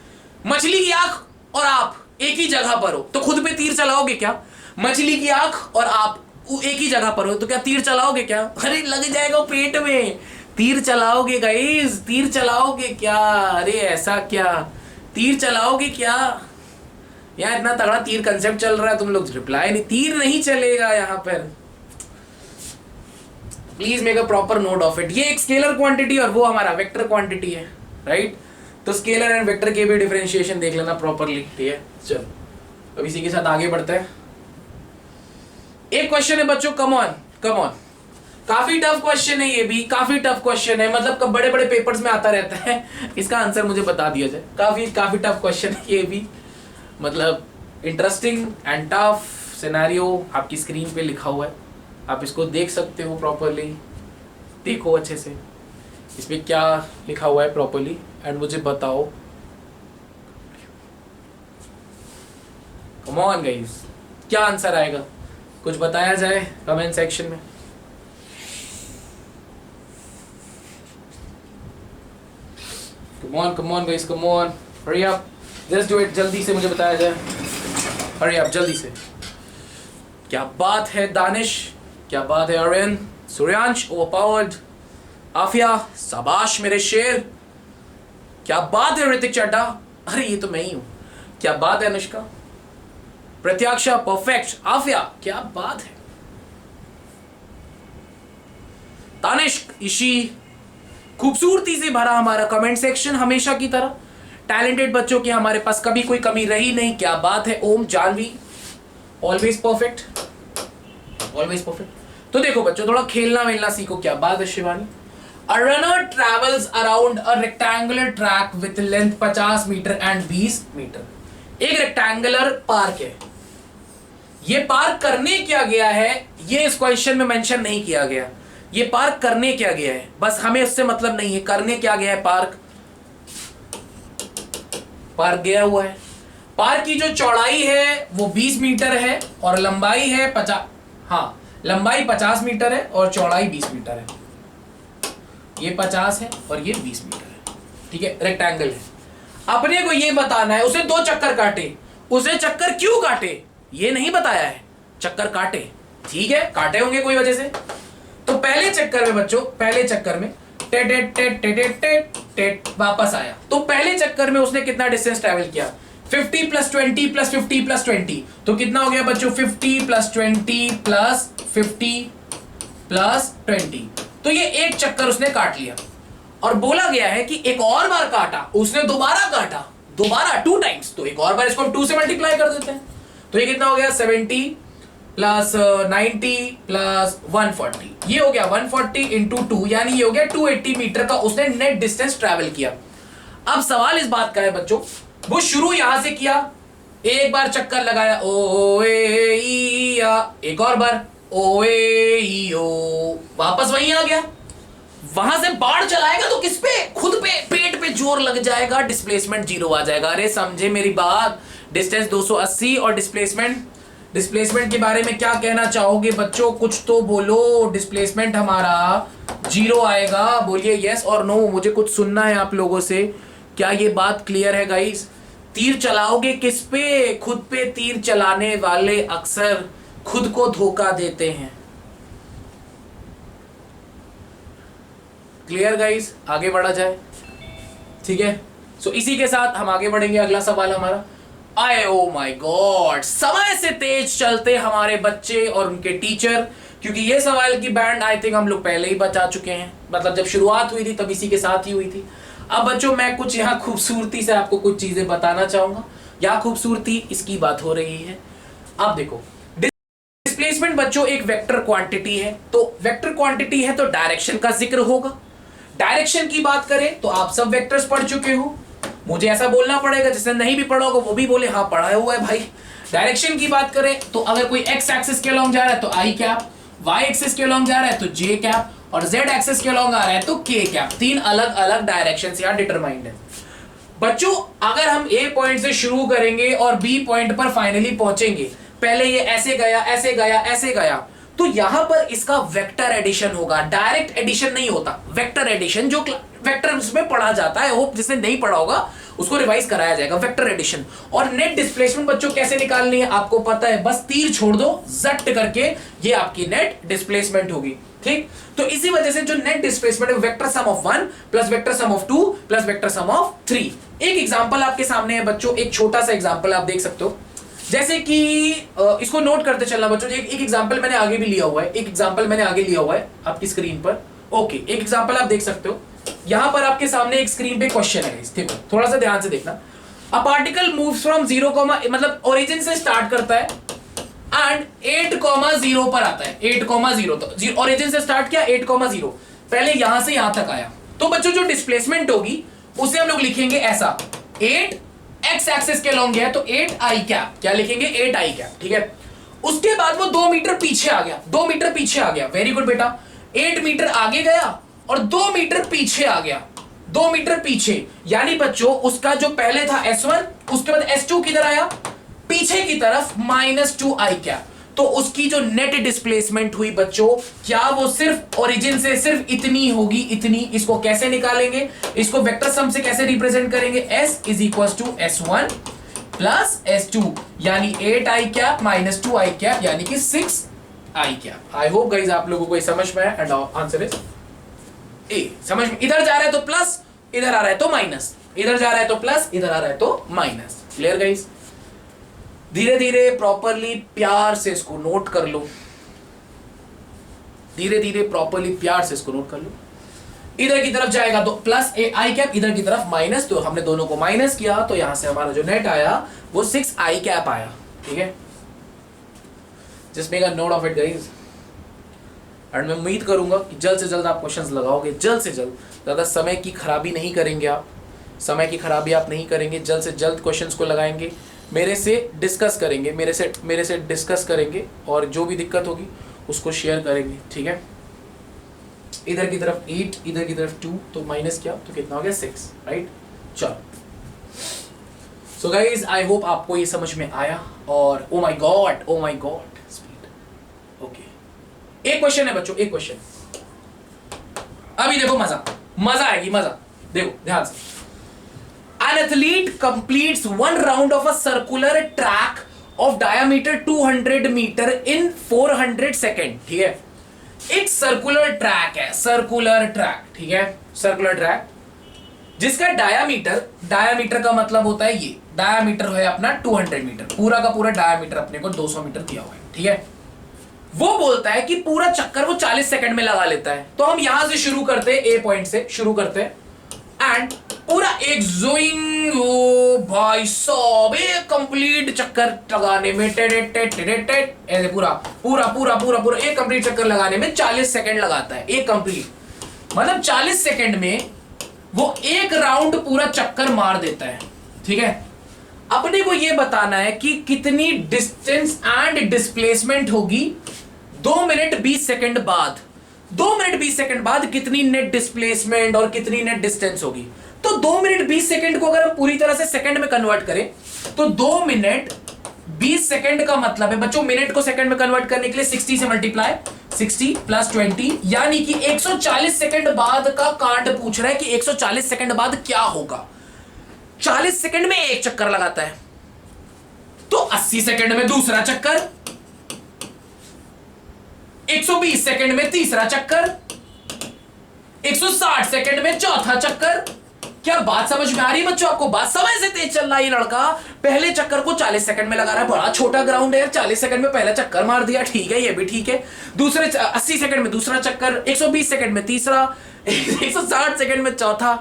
A: मछली की आंख और आप एक ही जगह पर हो तो खुद पे तीर चलाओगे क्या? मछली की आंख और आप एक ही जगह पर हो तो क्या तीर चलाओगे क्या? अरे लग जाएगा पेट में, तीर चलाओगे गाइस, तीर चलाओगे क्या? अरे ऐसा क्या, तीर चलाओगे क्या? यार इतना तगड़ा तीर कंसेप्ट चल रहा है, तुम लोग रिप्लाई नहीं, तीर नहीं चलेगा यहाँ पर। Please make a proper note of it. ये एक स्केलर क्वांटिटी और वो हमारा वेक्टर क्वांटिटी है, राइट? तो स्केलर एंड वेक्टर के भी डिफरेंशिएशन देख लेना प्रॉपरली, ठीक है। चलो अब इसी के साथ आगे बढ़ते हैं। एक क्वेश्चन है बच्चों, कम ऑन कम ऑन, काफी टफ क्वेश्चन है, ये भी काफी टफ क्वेश्चन है, मतलब कब बड़े बड़े पेपर्स में आता रहता है, इसका आंसर मुझे बता दिया जाए। काफी टफ क्वेश्चन है ये भी, मतलब इंटरेस्टिंग एंड टफ सिनेरियो आपकी स्क्रीन पे लिखा हुआ है, आप इसको देख सकते हो प्रॉपरली, देखो अच्छे से इसमें क्या लिखा हुआ है प्रॉपरली एंड मुझे बताओ। कम ऑन गाइस, क्या आंसर आएगा, कुछ बताया जाए कमेंट सेक्शन में। Come on guys, come on, hurry up, just do it, जल्दी से मुझे बताया जाए, hurry up जल्दी से। क्या बात है दानिश, क्या बात है अरविंद, सूर्यांश ओवरपावर्ड, आफिया शाबाश मेरे शेर, क्या बात है ऋतिक चड्डा, अरे ये तो मैं ही हूँ, क्या बात है अनुष्का, प्रत्याक्षा परफेक्ट, आफिया क्या बात है, तानिश ईशी, खूबसूरती से भरा हमारा कमेंट सेक्शन हमेशा की तरह, टैलेंटेड बच्चों की हमारे पास कभी कोई कमी रही नहीं, क्या बात है। Om Janvi always perfect, always perfect. तो देखो बच्चों थोड़ा खेलना वेलना सीखो, क्या बात है Shivani. A runner travels around a rectangular track with length 50 metre and 20 metre. एक रेक्टेंगुलर पार्क है, ये पार्क करने क्या गया है ये इस क्वेश्चन में मेंशन नहीं किया गया, ये पार्क करने क्या गया है, बस हमें उससे मतलब नहीं है, करने क्या गया है, पार्क पार्क गया हुआ है। पार्क की जो चौड़ाई है वो 20 मीटर है और लंबाई है 50, हाँ लंबाई 50 मीटर है और चौड़ाई 20 मीटर है, ये 50 है और ये 20 मीटर है, ठीक है, रेक्टेंगल है। अपने को ये बताना है, उसे 2 चक्कर काटे, उसे चक्कर क्यों काटे ये नहीं बताया है, चक्कर काटे, ठीक है, काटे होंगे कोई वजह से। तो पहले चक्कर में बच्चों, पहले चक्कर में टेट टेट टेट टेट टेट टेट वापस आया, तो पहले चक्कर में उसने कितना डिस्टेंस ट्रैवल किया, 50 + 20 + 50 + 20, तो कितना हो गया बच्चों, 50 + 20 + 50 + 20, तो ये एक चक्कर उसने काट लिया। और बोला गया है कि एक और बार काटा, उसने दोबारा काटा, दोबारा 2 टाइम्स, तो एक और बार इसको हम 2 से मल्टीप्लाई कर देते हैं, तो ये कितना हो गया, 70 + 90 + 140, ये हो गया 140 × 2, यानी ये हो गया 280 मीटर का उसने नेट डिस्टेंस ट्रैवल किया। अब सवाल इस बात का है बच्चों, वो शुरू यहां से किया, एक बार चक्कर लगाया, ओ ए ई आ, एक और बार ओ ए ई ओ, वापस वहीं आ गया, वहां से बाढ़ चलाएगा तो किस पे, खुद पे, पेट पे जोर लग जाएगा, डिस्प्लेसमेंट जीरो आ जाएगा। अरे समझे मेरी बात, डिस्टेंस 280 और डिस्प्लेसमेंट के बारे में क्या कहना चाहोगे बच्चों, कुछ तो बोलो। डिस्प्लेसमेंट हमारा जीरो आएगा, बोलिए यस और नो, मुझे कुछ सुनना है आप लोगों से। क्या ये बात क्लियर है गाइस? तीर चलाओगे किस पे, खुद पे तीर चलाने वाले अक्सर खुद को धोखा देते हैं। Clear guys? आगे बढ़ा जाए, ठीक है। सो इसी के साथ हम आगे बढ़ेंगे। अगला सवाल हमारा आए, ओ माय गॉड, समय से तेज चलते हमारे बच्चे और उनके टीचर, क्योंकि ये सवाल की बैंड आई थिंक हम लोग पहले ही बचा चुके हैं, मतलब जब शुरुआत हुई थी तब इसी के साथ ही हुई थी। अब बच्चों मैं कुछ यहाँ खूबसूरती से आपको कुछ चीजें बताना चाहूंगा। यहाँ खूबसूरती इसकी बात हो रही है। अब देखो, डिस्प्लेसमेंट बच्चों एक वेक्टर क्वांटिटी है, तो वेक्टर क्वांटिटी है तो डायरेक्शन का जिक्र होगा। डायरेक्शन की बात करें तो आप सब वेक्टर्स पढ़ चुके हो, मुझे ऐसा बोलना पड़ेगा, जिसने नहीं भी पढ़ा होगा वो भी बोले हाँ पढ़ा हुआ है भाई। डायरेक्शन की बात करें तो अगर कोई एक्स एक्सिस के अलॉन्ग जा रहा है तो आई कैप, वाई एक्सिस के अलॉन्ग जा रहा है तो जे कैप, और जेड एक्सिस के अलॉन्ग आ रहा है तो के कैप। तीन अलग अलग डायरेक्शंस यहां डिटरमाइंड है। बच्चों अगर हम ए पॉइंट से शुरू करेंगे और बी पॉइंट पर फाइनली पहुंचेंगे, पहले ये ऐसे गया ऐसे गया ऐसे गया, तो यहां पर इसका वेक्टर एडिशन होगा, डायरेक्ट एडिशन नहीं होता, वेक्टर एडिशन जो वेक्टर्स में पढ़ा जाता है, होप जिसने नहीं पढ़ा होगा उसको रिवाइज कराया जाएगा, वेक्टर एडिशन। और नेट डिस्प्लेसमेंट बच्चों कैसे निकालनी है आपको पता है, बस तीर छोड़ दो झट करके, ये आपकी नेट डिस्प्लेसमेंट होगी, ठीक। तो इसी वजह से जो नेट डिस्प्लेसमेंट है vector sum of 1 plus vector sum of 2 plus vector sum of 3। एक एग्जांपल आपके सामने है बच्चों, एक छोटा सा एग्जांपल आप देख सकते हो, जैसे कि इसको नोट करते चलना बच्चों। एक एग्जांपल मैंने आगे भी लिया हुआ है, एक एग्जांपल मैंने आगे लिया हुआ है आपकी स्क्रीन पर। ओके, एक एग्जांपल आप देख सकते हो, यहां पर आपके सामने एक स्क्रीन पे क्वेश्चन है, देखो थोड़ा सा ध्यान से देखना। अ पार्टिकल मूव्स फ्रॉम 0, मतलब ओरिजिन से स्टार्ट करता है एंड 8,0 पर आता है, 8,0, तो ओरिजिन से स्टार्ट किया 8,0, पहले यहां से यहां तक आया, तो बच्चों जो डिस्प्लेसमेंट होगी उसे हम लोग लिखेंगे ऐसा, 8 एक्स एक्सिस के लॉन्ग है तो 8i कैप, क्या लिखेंगे 8i कैप, ठीक है। उसके बाद वो 2 मीटर पीछे आ गया, 2 मीटर पीछे आ गया, वेरी गुड बेटा, 8 मीटर आगे गया और 2 मीटर पीछे आ गया, 2 मीटर पीछे, यानी बच्चों उसका जो पहले था S1, उसके बाद S2 किधर आया, पीछे की तरफ -2i कैप। तो उसकी जो नेट डिस्प्लेसमेंट हुई बच्चों, क्या वो सिर्फ ओरिजिन से सिर्फ इतनी होगी, इतनी। इसको कैसे निकालेंगे, इसको वेक्टर सम से कैसे रिप्रेजेंट करेंगे, S is equal to S1 plus S2, यानी 8i cap minus 2i cap, यानी कि 6i cap. I hope guys आप लोगों को ये समझ में आया, एंड आंसर इज ए। समझ में, इधर जा रहा है तो प्लस, इधर आ रहा है तो माइनस, इधर जा रहा है तो प्लस, इधर आ रहा है तो माइनस। Clear guys? धीरे धीरे प्रॉपरली प्यार से इसको नोट कर लो, धीरे धीरे प्रॉपरली प्यार से इसको नोट कर लो। इधर की तरफ जाएगा तो प्लस आई कैप, इधर की तरफ माइनस, तो हमने दोनों को माइनस किया, तो यहां से हमारा जो नेट आया वो 6i कैप आया, ठीक है। Just make a note of it guys, and मैं उम्मीद करूंगा कि जल्द से जल्द आप क्वेश्चंस लगाओगे, जल्द से जल्द, ज्यादा समय की खराबी नहीं करेंगे आप, समय की खराबी आप नहीं करेंगे, जल्द से जल्द क्वेश्चंस को लगाएंगे, मेरे से डिस्कस करेंगे, मेरे से डिस्कस करेंगे, और जो भी दिक्कत होगी उसको शेयर करेंगे, ठीक है। इधर की तरफ 8, इधर की तरफ 2, तो माइनस किया तो कितना हो गया 6, राइट। चलो, सो गाइज आई होप आपको ये समझ में आया, और oh my God speed. Okay, एक क्वेश्चन है बच्चों, एक क्वेश्चन, अभी देखो मजा आएगी, मजा देखो ध्यान से। An athlete completes one round of a circular track of diameter 200 meter in 400 second, ठीक है। एक सर्कुलर ट्रैक है, सर्कुलर ट्रैक, ठीक है, सर्कुलर ट्रैक जिसका डायामीटर का मतलब होता है, ये डायामीटर है अपना 200 मीटर, पूरा का पूरा डायामीटर अपने को 200 मीटर दिया हुआ है, ठीक है। वो बोलता है कि पूरा चक्कर वो 40 सेकंड में लगा लेता है। तो हम यहां से शुरू करते हैं, ए पॉइंट से शुरू करते हैं, एंड पूरा एक जोइंग, ओ भाई साहब, एक कंप्लीट चक्कर लगाने में ऐसे पूरा पूरा पूरा पूरा पूरा एक कंप्लीट चक्कर लगाने में 40 सेकंड लगाता है। एक कंप्लीट मतलब 40 सेकंड में वो एक राउंड पूरा चक्कर मार देता है, ठीक है। अपने को यह बताना है कि कितनी डिस्टेंस एंड डिस्प्लेसमेंट होगी 2 मिनट 20 सेकंड बाद। 2 मिनट 20 सेकंड बाद कितनी नेट डिस्प्लेसमेंट और कितनी नेट डिस्टेंस होगी। तो 2 मिनट 20 सेकंड को अगर हम पूरी तरह से सेकंड में कन्वर्ट करें तो 2 मिनट 20 सेकंड का मतलब है बच्चों, मिनट को सेकंड में कन्वर्ट करने के लिए 60 से मल्टीप्लाई, 60 प्लस 20 यानी कि 140 सेकंड बाद का कांड पूछ रहा है कि 140 सेकंड बाद क्या होगा। 40 सेकंड में एक चक्कर लगाता है तो 80 सेकंड में दूसरा चक्कर, 120 सेकंड में तीसरा चक्कर, 160 सेकंड में चौथा चक्कर। क्या बात समझ में आ रही है बच्चों आपको? बात समय से तेज चल रहा है ये लड़का। पहले चक्कर को 40 सेकंड में लगा रहा है, बड़ा छोटा ग्राउंड है यार, 40 सेकंड में पहला चक्कर मार दिया, ठीक है ये भी ठीक है। दूसरे 80 सेकंड में दूसरा चक्कर, 120 सेकंड में तीसरा, 160 सेकंड में चौथा।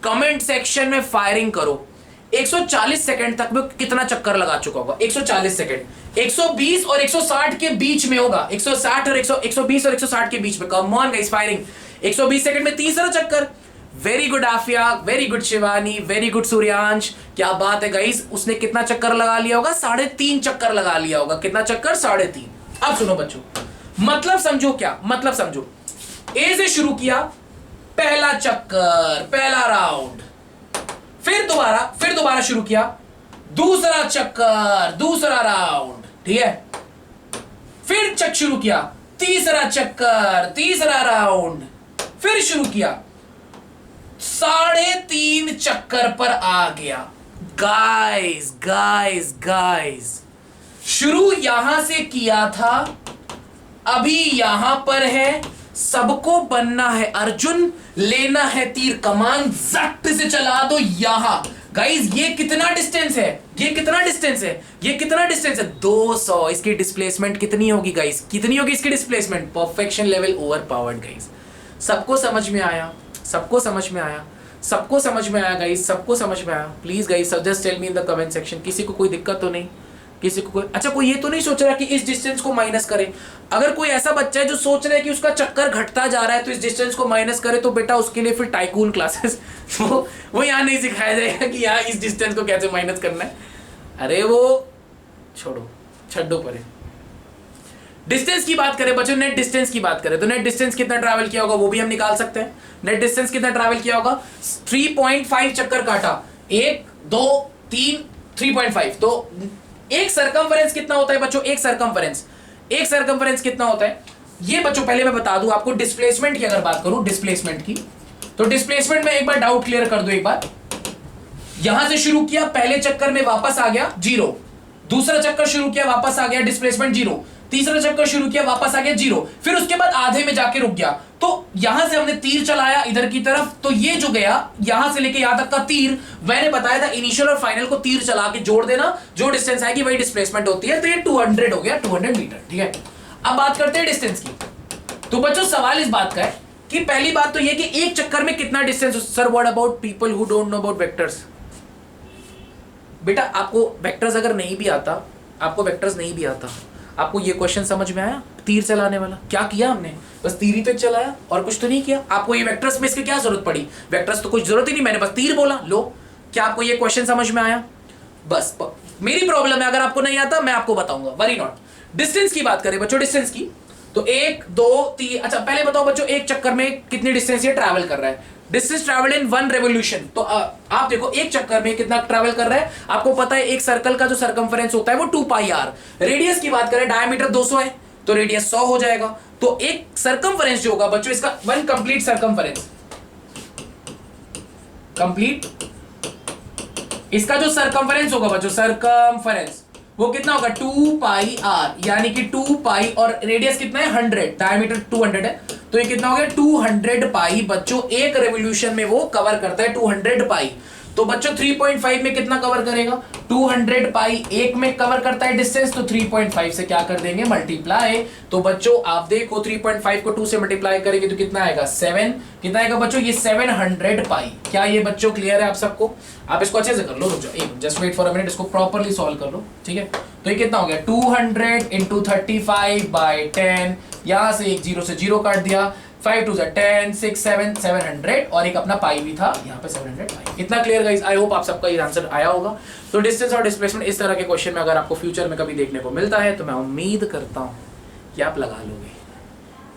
A: कमेंट सेक्शन में फायरिंग करो 140 सेकंड तक में कितना चक्कर लगा चुका होगा। 140 सेकंड 120 और 160 के बीच में होगा, 160 और 120 और 160 के बीच में। Come on guys firing. 120 second में तीसरा चक्कर। Very good Afiya, very good Shivani, very good Suryansh, क्या बात है गाइस। उसने कितना चक्कर लगा लिया होगा? 3.5 चक्कर लगा लिया होगा। कितना चक्कर? 3.5। अब सुनो बच्चों, मतलब समझो, क्या मतलब समझो। ए से शुरू किया, पहला चक्कर, पहला राउंड, फिर दोबारा शुरू किया, दूसरा चक्कर, दूसरा राउंड, ठीक है। फिर चक्कर शुरू किया, तीसरा चक्कर, तीसरा राउंड, फिर शुरू किया, 3.5 चक्कर पर आ गया। गाइस गाइस गाइस, शुरू यहां से किया था, अभी यहां पर है। सबको बनना है अर्जुन, लेना है तीर कमान, झट से चला दो यहां। गाइस ये कितना डिस्टेंस है? ये कितना डिस्टेंस है? ये कितना डिस्टेंस है? 200। इसकी डिस्प्लेसमेंट कितनी होगी गाइस? कितनी होगी इसकी displacement? Perfection level over powered guys. सबको समझ में आया? सबको समझ में आया? सबको समझ में आया गाइस? सबको समझ में आया? Please guys just tell me in the comment section. किसी को कोई दिक्कत तो नहीं? किसी को कोई अच्छा कोई ये तो नहीं सोच रहा कि इस डिस्टेंस को माइनस करें? अगर कोई ऐसा बच्चा है जो सोच रहा है कि उसका चक्कर घटता जा रहा है तो इस डिस्टेंस को माइनस करे, तो बेटा उसके लिए फिर टाइकून क्लासेस वो यहाँ नहीं सिखाया जाएगा कि यहाँ इस डिस्टेंस को कैसे माइनस करना है। अरे वो छोड़ो, छड्डो परे। डिस्टेंस की बात करें बच्चों, नेट डिस्टेंस की बात करें तो नेट डिस्टेंस कितना ट्रैवल किया होगा वो भी हम निकाल सकते हैं। नेट डिस्टेंस कितना ट्रैवल किया होगा? 3.5 चक्कर काटा, 1 2 3 3.5। तो एक सरकमफेरेंस कितना होता है बच्चों? एक सरकमफेरेंस कितना होता है ये बच्चों पहले मैं बता दूं आपको। डिस्प्लेसमेंट की अगर बात करूं, डिस्प्लेसमेंट की, तो डिस्प्लेसमेंट में एक बार डाउट क्लियर कर दो। एक बार यहां से शुरू किया, पहले चक्कर में वापस आ गया 0, दूसरा चक्कर शुरू किया वापस आ गया डिस्प्लेसमेंट 0, तीसरा चक्कर शुरू किया वापस आ गया 0, फिर उसके बाद आधे में जाके रुक गया। तो यहां से हमने तीर चलाया इधर की तरफ, तो ये जो गया यहां से लेके यहां तक का तीर, मैंने बताया था इनिशियल और फाइनल को तीर चला के जोड़ देना, जो डिस्टेंस आएगी वही डिस्प्लेसमेंट होती है। तो ये 200 हो गया, 200 मीटर, ठीक है। अब बात करते हैं डिस्टेंस की। तो बच्चों सवाल इस बात का है कि पहली बात तो ये कि एक चक्कर में कितना distance. Sir what about people who don't know about vectors? बेटा आपको वेक्टर्स अगर नहीं भी आता, आपको ये क्वेश्चन समझ में आया? तीर चलाने वाला क्या किया हमने? बस तीर ही तो चलाया और कुछ तो नहीं किया। आपको ये वेक्टर्स में इसकी क्या जरूरत पड़ी? वेक्टर्स तो कुछ जरूरत ही नहीं, मैंने बस तीर बोला। लो, क्या आपको ये क्वेश्चन समझ में आया? बस मेरी प्रॉब्लम है, अगर आपको नहीं आता मैं आपको बताऊंगा, वरी नॉट। डिस्टेंस की बात करें बच्चों, डिस्टेंस की, तो 1 2 3। अच्छा पहले बताओ बच्चों, एक चक्कर में कितनी डिस्टेंस ये ट्रैवल कर रहा है? Distance travel in 1 revolution. तो आप देखो एक चक्कर में कितना ट्रैवल कर रहा है। आपको पता है एक सर्कल का जो सर्कमफेरेंस होता है वो 2πr। रेडियस की बात करें, डायमीटर 200 है तो रेडियस 100 हो जाएगा। तो एक सर्कमफेरेंस जो होगा बच्चों, इसका 1 कंप्लीट सर्कमफेरेंस, कंप्लीट इसका जो सर्कमफेरेंस होगा बच्चों, सर्कमफेरेंस वो कितना होगा? 2πr, यानी कि 2π और रेडियस कितना है? 100, डायमीटर 200 है, तो ये कितना हो गया? 200 पाई। बच्चों एक रेवोल्यूशन में वो कवर करता है 200 पाई। तो बच्चों 3.5 में कितना कवर करेगा? 200 पाई एक में कवर करता है डिस्टेंस, तो 3.5 से क्या कर देंगे? मल्टीप्लाई। तो बच्चों आप देखो 3.5 को 2 से मल्टीप्लाई करेंगे तो कितना आएगा? 7। कितना आएगा बच्चों? ये 700 पाई। क्या ये बच्चों क्लियर है आप सबको? आप इसको अच्छे से कर लो, रुक जाओ, just wait for a minute, इसको प्रॉपर्ली सॉल्व कर लो, ठीक है। तो ये कितना हो गया? 200 इंटू 35/10, यहां से एक 0 से 0 काट दिया, 5 2 10 6 7 700, और एक अपना पाई भी था यहाँ पे 700 पाई। इतना क्लियर गाइस? आई होप आप सबका ये आंसर आया होगा। तो डिस्टेंस और डिस्प्लेसमेंट इस तरह के क्वेश्चन में अगर आपको फ्यूचर में कभी देखने को मिलता है तो मैं उम्मीद करता हूँ कि आप लगा लोगे।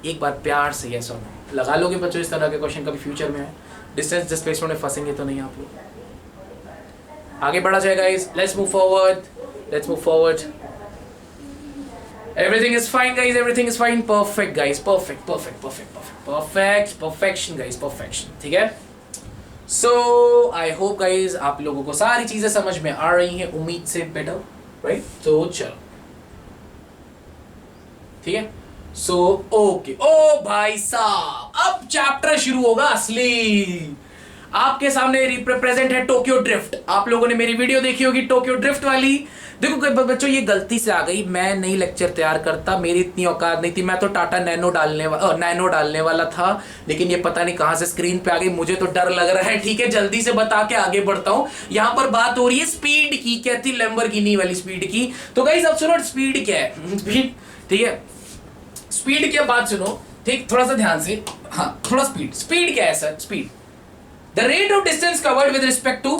A: एक बार प्यार से यस और नो लगा लोगे बच्चों, इस तरह के क्वेश्चन कभी फ्यूचर में है, डिस्टेंस डिस्प्लेसमेंट में फंसेंगे तो नहीं आप लोग। आगे बढ़ा जाएगा guys, let's move forward. Everything is fine guys, everything is fine, perfect guys, perfect, perfection guys, perfection, ठीक है। So I hope guys आप लोगों को सारी चीजें समझ में आ रही हैं, उम्मीद से बेटर, राइट? तो चलो ठीक है। सो ओके, ओ भाई साहब अब चैप्टर शुरू होगा असली। आपके सामने रिप्रेजेंट है टोक्यो ड्रिफ्ट। आप लोगों ने मेरी वीडियो देखी होगी टोक्यो ड्रिफ्ट वाली। देखो बच्चों ये गलती से आ गई, मैं नहीं लेक्चर तैयार करता, मेरी इतनी औकात नहीं थी, मैं तो टाटा नैनो डालने वाला था, लेकिन ये पता नहीं कहां से स्क्रीन पे आ गई, मुझे तो डर लग रहा है। ठीक है जल्दी से बता के आगे बढ़ता हूं। यहां पर बात हो रही है स्पीड की, कहती लैम्बोर्गिनी वाली स्पीड की। तो गाइस अब सुनो स्पीड क्या है। स्पीड ठीक है, स्पीड क्या बात सुनो ठीक, थोड़ा सा ध्यान से। हाँ थोड़ा स्पीड क्या है sir? Speed the rate of distance covered with respect to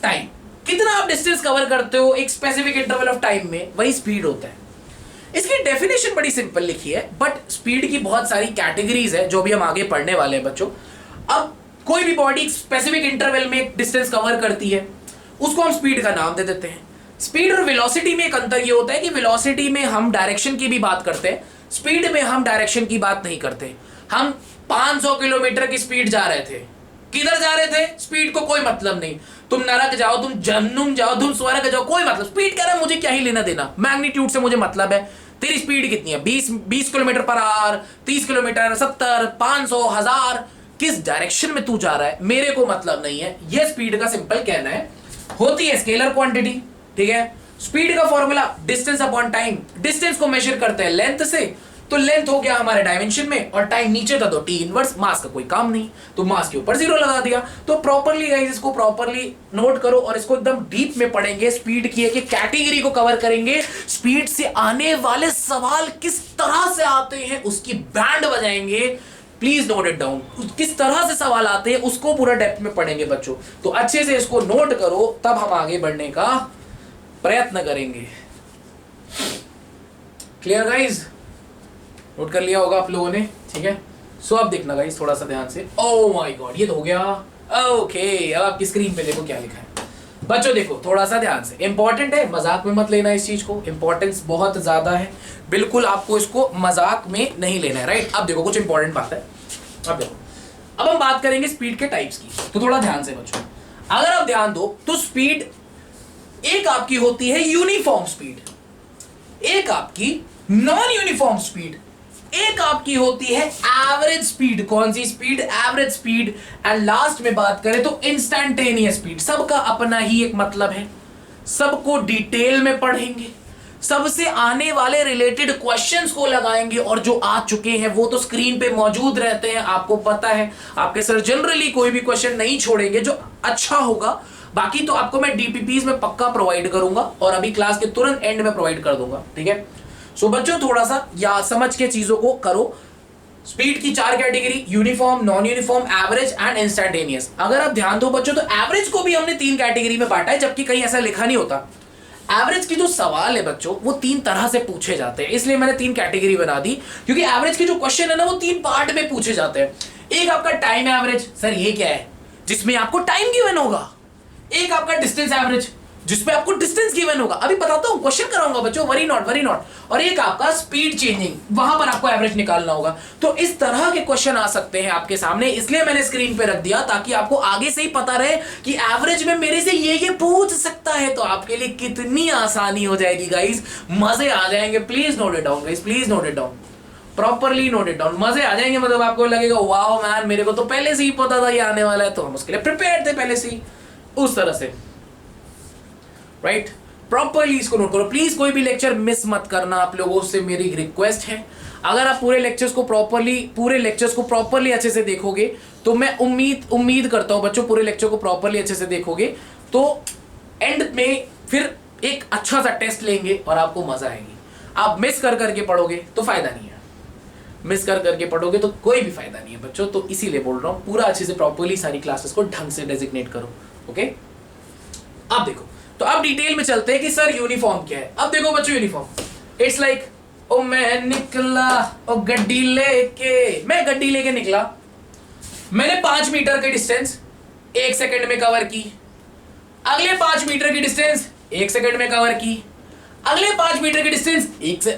A: time. कितना आप डिस्टेंस कवर करते हो एक स्पेसिफिक इंटरवल ऑफ टाइम में, वही स्पीड होता है। इसकी डेफिनेशन बड़ी सिंपल लिखी है, बट स्पीड की बहुत सारी कैटेगरीज है जो भी हम आगे पढ़ने वाले हैं बच्चों। अब कोई भी बॉडी स्पेसिफिक इंटरवल में एक डिस्टेंस कवर करती है, उसको हम स्पीड का नाम दे देते हैं। स्पीड और वेलोसिटी में एक अंतर ये होता है कि वेलोसिटी में हम डायरेक्शन की भी बात करते हैं, स्पीड में हम डायरेक्शन की बात नहीं करते। हम 500 किलोमीटर की स्पीड जा रहे थे, किधर जा रहे थे? स्पीड को कोई मतलब नहीं। तुम नरक जाओ, तुम जन्नुम जाओ, तुम स्वर्ग जाओ, कोई मतलब, स्पीड कह रहा है मुझे क्या ही लेना देना, मैग्नीट्यूड से मुझे मतलब है। तेरी स्पीड कितनी है? 20 किलोमीटर पर आवर, 30 किलोमीटर, 70, 500, 1000, किस डायरेक्शन में तू जा रहा है मेरे को मतलब नहीं है। यह स्पीड का सिंपल कहना है। होती है स्केलर क्वांटिटी, ठीक है। स्पीड का formula distance upon time. Distance को मेजर करते हैं लेंथ से, तो लेंथ हो गया हमारे डायमेंशन में, और टाइम नीचे था तो टी इनवर्स। मास का कोई काम नहीं, तो मास के ऊपर 0 लगा दिया। तो प्रॉपर्ली गाइस इसको प्रॉपर्ली नोट करो और इसको एकदम डीप में पढ़ेंगे। स्पीड की एक कैटेगरी को कवर करेंगे, स्पीड से आने वाले सवाल किस तरह से आते हैं उसकी बैंड बजाएंगे। प्लीज नोट इट डाउन, किस तरह से सवाल आते हैं उसको पूरा डेप्थ में पढ़ेंगे बच्चों। तो अच्छे से इसको नोट करो, तब हम आगे बढ़ने का प्रयत्न करेंगे। Clear guys? नोट कर लिया होगा आप लोगों ने, ठीक है। सो अब देखना गाइस थोड़ा सा ध्यान से। ओह माय गॉड ये तो हो गया। ओके अब आपकी स्क्रीन पे देखो क्या लिखा है बच्चों, देखो थोड़ा सा ध्यान से। इंपॉर्टेंट है, मजाक में मत लेना इस चीज को, इंपॉर्टेंस बहुत ज्यादा है, बिल्कुल आपको इसको मजाक में नहीं लेना है, राइट। अब देखो कुछ इंपॉर्टेंट बात है। अब देखो, अब हम बात करेंगे स्पीड के टाइप्स की, तो थोड़ा ध्यान से बच्चों। अगर आप ध्यान दो तो स्पीड एक आपकी होती है यूनिफॉर्म स्पीड, एक आपकी नॉन यूनिफॉर्म स्पीड, एक आपकी होती है एवरेज स्पीड। कौन सी speed? Average speed. And last में बात करें तो इंस्टेंटेनियस स्पीड। सबका अपना ही एक मतलब है, सबको डिटेल में पढ़ेंगे, सबसे आने वाले रिलेटेड क्वेश्चंस को लगाएंगे, और जो आ चुके हैं वो तो स्क्रीन पे मौजूद रहते हैं, आपको पता है। आपके सर जनरली कोई भी क्वेश्चन नहीं छोड़ेंगे जो अच्छा होगा, बाकी तो आपको मैं डीपीपीज में पक्का प्रोवाइड करूंगा, और अभी क्लास के तुरंत एंड में प्रोवाइड कर दूंगा, ठीक है। सो बच्चों थोड़ा सा या समझ के चीजों को करो। स्पीड की 4 category, uniform, non uniform, average and instantaneous. अगर आप ध्यान दो बच्चों तो एवरेज को भी हमने 3 कैटेगरी में बांटा है, जबकि कहीं ऐसा लिखा नहीं होता। एवरेज की जो सवाल है बच्चों वो 3 तरह से पूछे जाते हैं, इसलिए मैंने 3 कैटेगरी बना दी, क्योंकि एवरेज के जो क्वेश्चन है ना वो 3 पार्ट में पूछे जाते हैं। एक आपका टाइम एवरेज, सर ये क्या है? जिसमें आपको टाइम गिवन होगा। एक आपका डिस्टेंस एवरेज, जिसमें आपको डिस्टेंस गिवन होगा, अभी बताता हूं, क्वेश्चन कराऊंगा बच्चों, वरी नॉट। और एक आपका स्पीड चेंजिंग, वहां पर आपको एवरेज निकालना होगा। तो इस तरह के क्वेश्चन आ सकते हैं आपके सामने, इसलिए मैंने स्क्रीन पे रख दिया ताकि आपको आगे से ही पता रहे कि एवरेज में मेरे से ये पूछ सकता है, तो आपके लिए कितनी आसानी हो जाएगी गाइस, मजे आ जाएंगे। Please note it down guys, please note it down, properly note it down. मजे आ जाएंगे, मतलब आपको लगेगा वाओ मैन, मेरे को तो पहले से ही पता था ये आने वाला है, तो हम उसके लिए प्रिपेयर थे पहले से ही, उस तरह से, राइट। प्रॉपरली इसको नोट करो प्लीज, कोई भी लेक्चर मिस मत करना, आप लोगों से मेरी रिक्वेस्ट है। अगर आप पूरे लेक्चर्स को प्रॉपरली अच्छे से देखोगे, तो मैं उम्मीद करता हूं बच्चों पूरे लेक्चर को प्रॉपरली अच्छे से देखोगे तो एंड में फिर एक अच्छा सा टेस्ट लेंगे और आपको मजा आएगी। आप मिस करके पढ़ोगे तो फायदा नहीं है, मिस करके पढ़ोगे तो कोई भी फायदा नहीं है बच्चों। तो इसीलिए बोल रहा हूं पूरा अच्छे से प्रॉपरली सारी क्लासेस को ढंग से डेजिग्नेट करो, ओके। अब देखो, तो अब डिटेल में चलते हैं कि सर यूनिफॉर्म क्या है। अब देखो बच्चों, यूनिफॉर्म इट्स लाइक ओ मैं निकला ओ गड्डी लेके, मैं गड्डी लेके निकला, मैंने 5 मीटर की डिस्टेंस 1 सेकंड में कवर की, अगले 5 मीटर की डिस्टेंस 1 सेकंड में कवर की, अगले 5 मीटर की डिस्टेंस 1 से।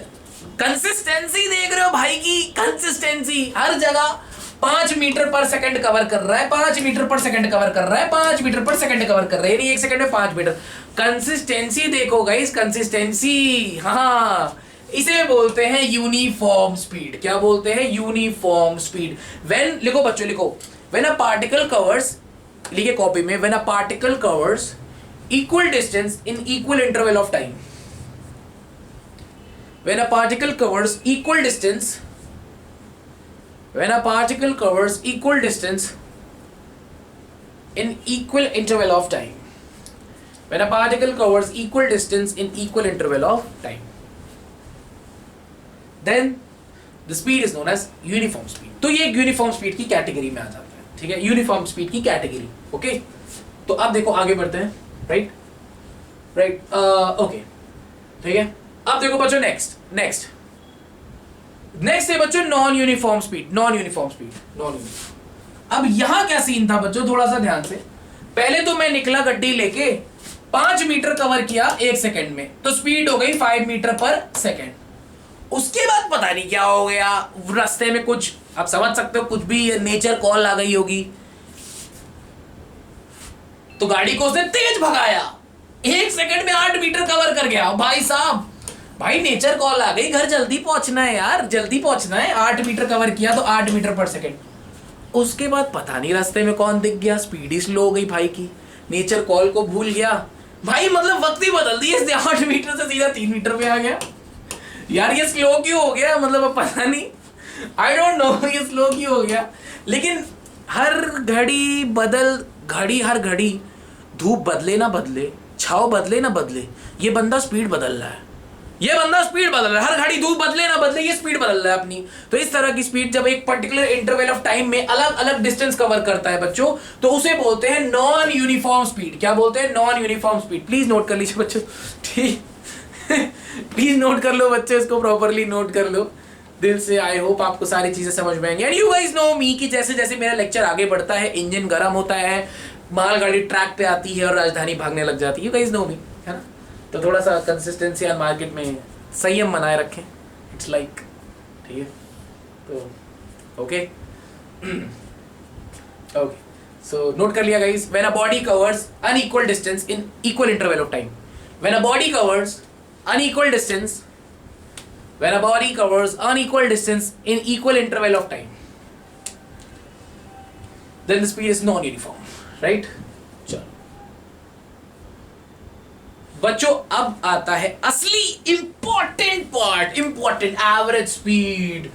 A: कंसिस्टेंसी देख रहे हो भाई की, कंसिस्टेंसी हर जगह 5 मीटर पर सेकंड कवर कर रहा है, 5 मीटर पर सेकंड कवर कर रहा है, 5 मीटर पर सेकंड कवर कर रहा है, यानी 1 सेकंड में 5 मीटर। कंसिस्टेंसी देखो गाइस, कंसिस्टेंसी, हाँ इसे बोलते हैं यूनिफॉर्म स्पीड। क्या बोलते हैं? Uniform speed. व्हेन, लिखो बच्चों लिखो, व्हेन अ पार्टिकल कवर्स, लिखे कॉपी में, when a particle covers equal distance in equal interval of time, when a particle covers equal distance, when a particle covers equal distance in equal interval of time, when a particle covers equal distance in equal interval of time, then the speed is known as uniform speed. तो ये एक यूनिफॉर्म स्पीड की कैटेगरी में आ जाता है, ठीक है, यूनिफॉर्म स्पीड की कैटेगरी। ओके, तो अब देखो आगे बढ़ते हैं, राइट राइट, ओके, ठीक है। अब देखो बच्चों नेक्स्ट है बच्चों non uniform speed, non uniform speed, non uniform. अब यहां क्या सीन था बच्चों, थोड़ा सा ध्यान से, पहले तो मैं निकला गड्डी लेके, 5 मीटर कवर किया 1 सेकंड में, तो स्पीड हो गई 5 मीटर पर सेकंड। उसके बाद पता नहीं क्या हो गया, रास्ते में कुछ, आप समझ सकते हो, कुछ भी नेचर कॉल आ गई होगी, तो गाड़ी को उसने तेज भगाया, 1 सेकंड में 8 मीटर कवर कर गया। भाई साहब, भाई नेचर कॉल आ गई, घर जल्दी पहुंचना है यार, जल्दी पहुंचना है, 8 मीटर कवर किया तो 8 मीटर पर सेकंड। उसके बाद पता नहीं रास्ते में कौन दिख गया, स्पीड ही स्लो हो गई भाई की, नेचर कॉल को भूल गया भाई, मतलब वक्त ही बदल दिया, 8 मीटर से सीधा 3 मीटर पे आ गया। यार ये स्लो क्यों हो गया, मतलब अब पता नहीं, आई डोंट नो ये स्लो क्यों हो गया। लेकिन हर घड़ी धूप बदले ना बदले, छाव बदले ना बदले, ये बंदा स्पीड बदल रहा है, हर घड़ी धूप बदले ना बदले, ये स्पीड बदल रहा है अपनी। तो इस तरह की स्पीड जब एक पर्टिकुलर इंटरवल ऑफ टाइम में अलग अलग डिस्टेंस कवर करता है बच्चों, तो उसे बोलते हैं नॉन यूनिफॉर्म स्पीड। क्या बोलते हैं? Non uniform speed. Please note कर लीजिए बच्चों, ठीक प्लीज नोट कर लो बच्चे, इसको प्रॉपरली नोट कर लो दिल से। आई होप आपको सारी चीजें समझ में आएंगी। एंड यू गाइस नो मी कि जैसे जैसे मेरा लेक्चर आगे बढ़ता है, इंजन गर्म होता है, मालगाड़ी ट्रैक पे आती है और राजधानी भागने लग जाती है। यू गाइस नो मी, है ना? तो थोड़ा सा कंसिस्टेंसी और मार्केट में संयम बनाए रखें, इट्स लाइक, ठीक है। तो ओके ओके, सो नोट कर लिया guys. When a body covers unequal distance in equal interval of time, when a body covers unequal distance, when a body covers unequal distance in equal interval of time, then the speed is non-uniform, right? चलो बच्चों, अब आता है असली important part, important, average speed.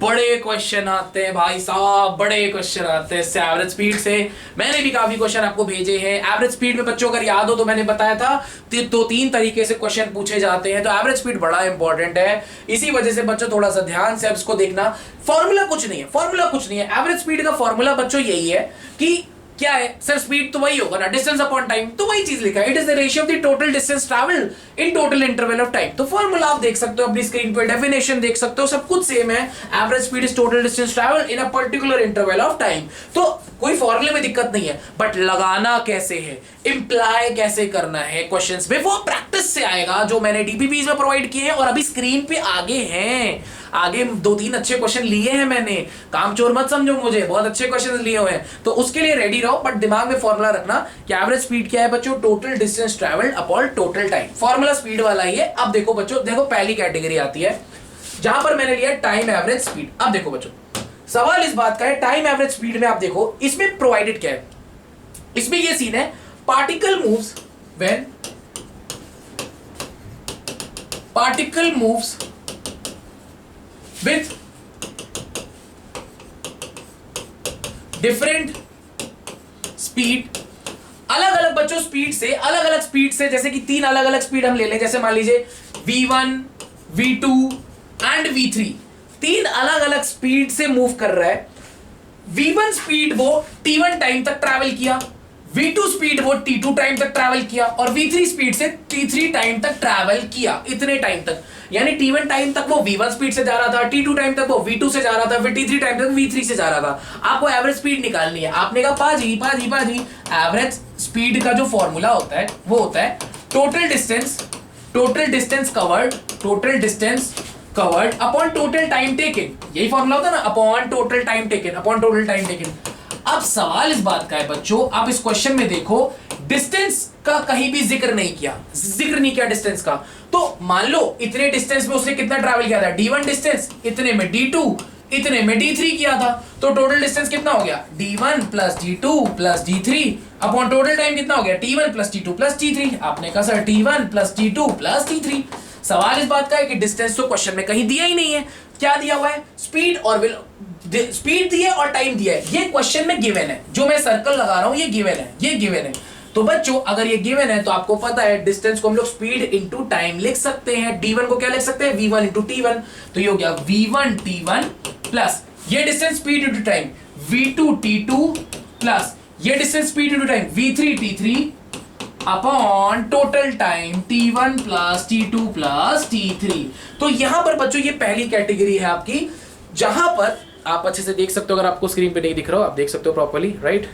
A: बड़े क्वेश्चन आते हैं भाई साहब, बड़े क्वेश्चन आते हैं इससे, एवरेज स्पीड से। मैंने भी काफी क्वेश्चन आपको भेजे हैं। एवरेज स्पीड में बच्चों अगर याद हो तो मैंने बताया था तो 3 तरीके से क्वेश्चन पूछे जाते हैं, तो एवरेज स्पीड बड़ा इंपॉर्टेंट है। इसी वजह से बच्चों थोड़ा सा ध्यान से अब इसको देखना। फॉर्मूला कुछ नहीं है, एवरेज स्पीड का फॉर्मूला बच्चों यही है कि क्या है सर, स्पीड तो वही होगा ना, डिस्टेंस अपॉन टाइम, तो वही चीज लिखा है, it is the ratio of the total distance travelled in total interval of time. तो फॉर्मूला आप देख सकते हो अपनी स्क्रीन पे, डेफिनेशन देख सकते हो, सब कुछ सेम है। Average speed is total distance travelled in a particular interval of time. तो कोई फॉर्मूले में दिक्कत नहीं है, बट लगाना कैसे है, इंप्लाई कैसे करना है क्वेश्चंस में, वो प्रैक्टिस से आएगा, जो मैंने डीपीपीज में प्रोवाइड किए हैं और अभी स्क्रीन पे आगे हैं। आगे 2-3 अच्छे क्वेश्चन लिए हैं मैंने, काम चोर मत समझो मुझे, बहुत अच्छे क्वेश्चन लिए हुए हैं, तो उसके लिए रेडी रहो। बट दिमाग में फॉर्मूला रखना कि एवरेज स्पीड क्या है बच्चों, total distance travelled upon total time. Formula speed वाला ही है। अब देखो बच्चों, देखो पहली कैटेगरी आती है जहां पर मैंने लिया टाइम एवरेज स्पीड। अब देखो बच्चों, सवाल इस बात का है, टाइम एवरेज स्पीड में आप देखो इसमें प्रोवाइडेड क्या है, इसमें ये सीन है, particle moves when particle moves with different speed, अलग अलग बच्चों स्पीड से, अलग अलग स्पीड से, जैसे कि 3 अलग अलग स्पीड हम ले लें, जैसे मान लीजिए v1, v2 एंड v3, 3 अलग अलग स्पीड से मूव कर रहा है। v1 स्पीड वो t1 टाइम तक ट्रैवल किया, v2 स्पीड वो t2 टाइम तक ट्रैवल किया और v3 स्पीड से t3 टाइम तक ट्रैवल किया, इतने टाइम तक। यानी t1 टाइम तक वो v1 स्पीड से जा रहा था, t2 टाइम तक वो v2 से जा रहा था, फिर t3 टाइम तक v3 से जा रहा था। आपको एवरेज स्पीड निकालनी है। आपने कहा पाजी पाजी पाजी, एवरेज स्पीड का जो फॉर्मूला होता है वो होता है total distance covered upon total time taken. यही फॉर्मूला होता है ना, अपॉन टोटल टाइम टेकन। अब सवाल इस बात का है बच्चों, आप इस क्वेश्चन में देखो, डिस्टेंस का कहीं भी जिक्र नहीं किया डिस्टेंस का। तो मान लो इतने डिस्टेंस में उसने कितना ट्रैवल किया था, d1 डिस्टेंस, इतने में d2, इतने में d3 किया था। तो टोटल डिस्टेंस कितना हो गया, d1 plus d2 plus d3 upon total time कितना हो गया, t1 plus t2 plus t3। आपने कहा sir t1 plus t2 plus t3। सवाल इस बात का है कि डिस्टेंस तो क्वेश्चन में कहीं दिया ही नहीं है। क्या दिया हुआ है, स्पीड दी है और टाइम दिया है। ये क्वेश्चन में गिवन है, जो मैं सर्कल लगा रहा हूं ये गिवन है। तो बच्चों अगर ये गिवन है तो आपको पता है डिस्टेंस को हम लोग स्पीड इंटू टाइम लिख सकते हैं। d1 को क्या लिख सकते हैं, v1 इंटू t1। तो ये हो गया v1 t1 प्लस ये distance speed into time v2 t2 plus ये distance speed into time v3 t3 upon total time t1 plus t2 plus t3। तो यहां पर बच्चों ये पहली कैटेगरी है आपकी, जहां पर आप अच्छे से देख सकते हो। अगर आपको स्क्रीन पे नहीं दिख रहा हो, आप देख सकते हो प्रॉपर्ली, राइट,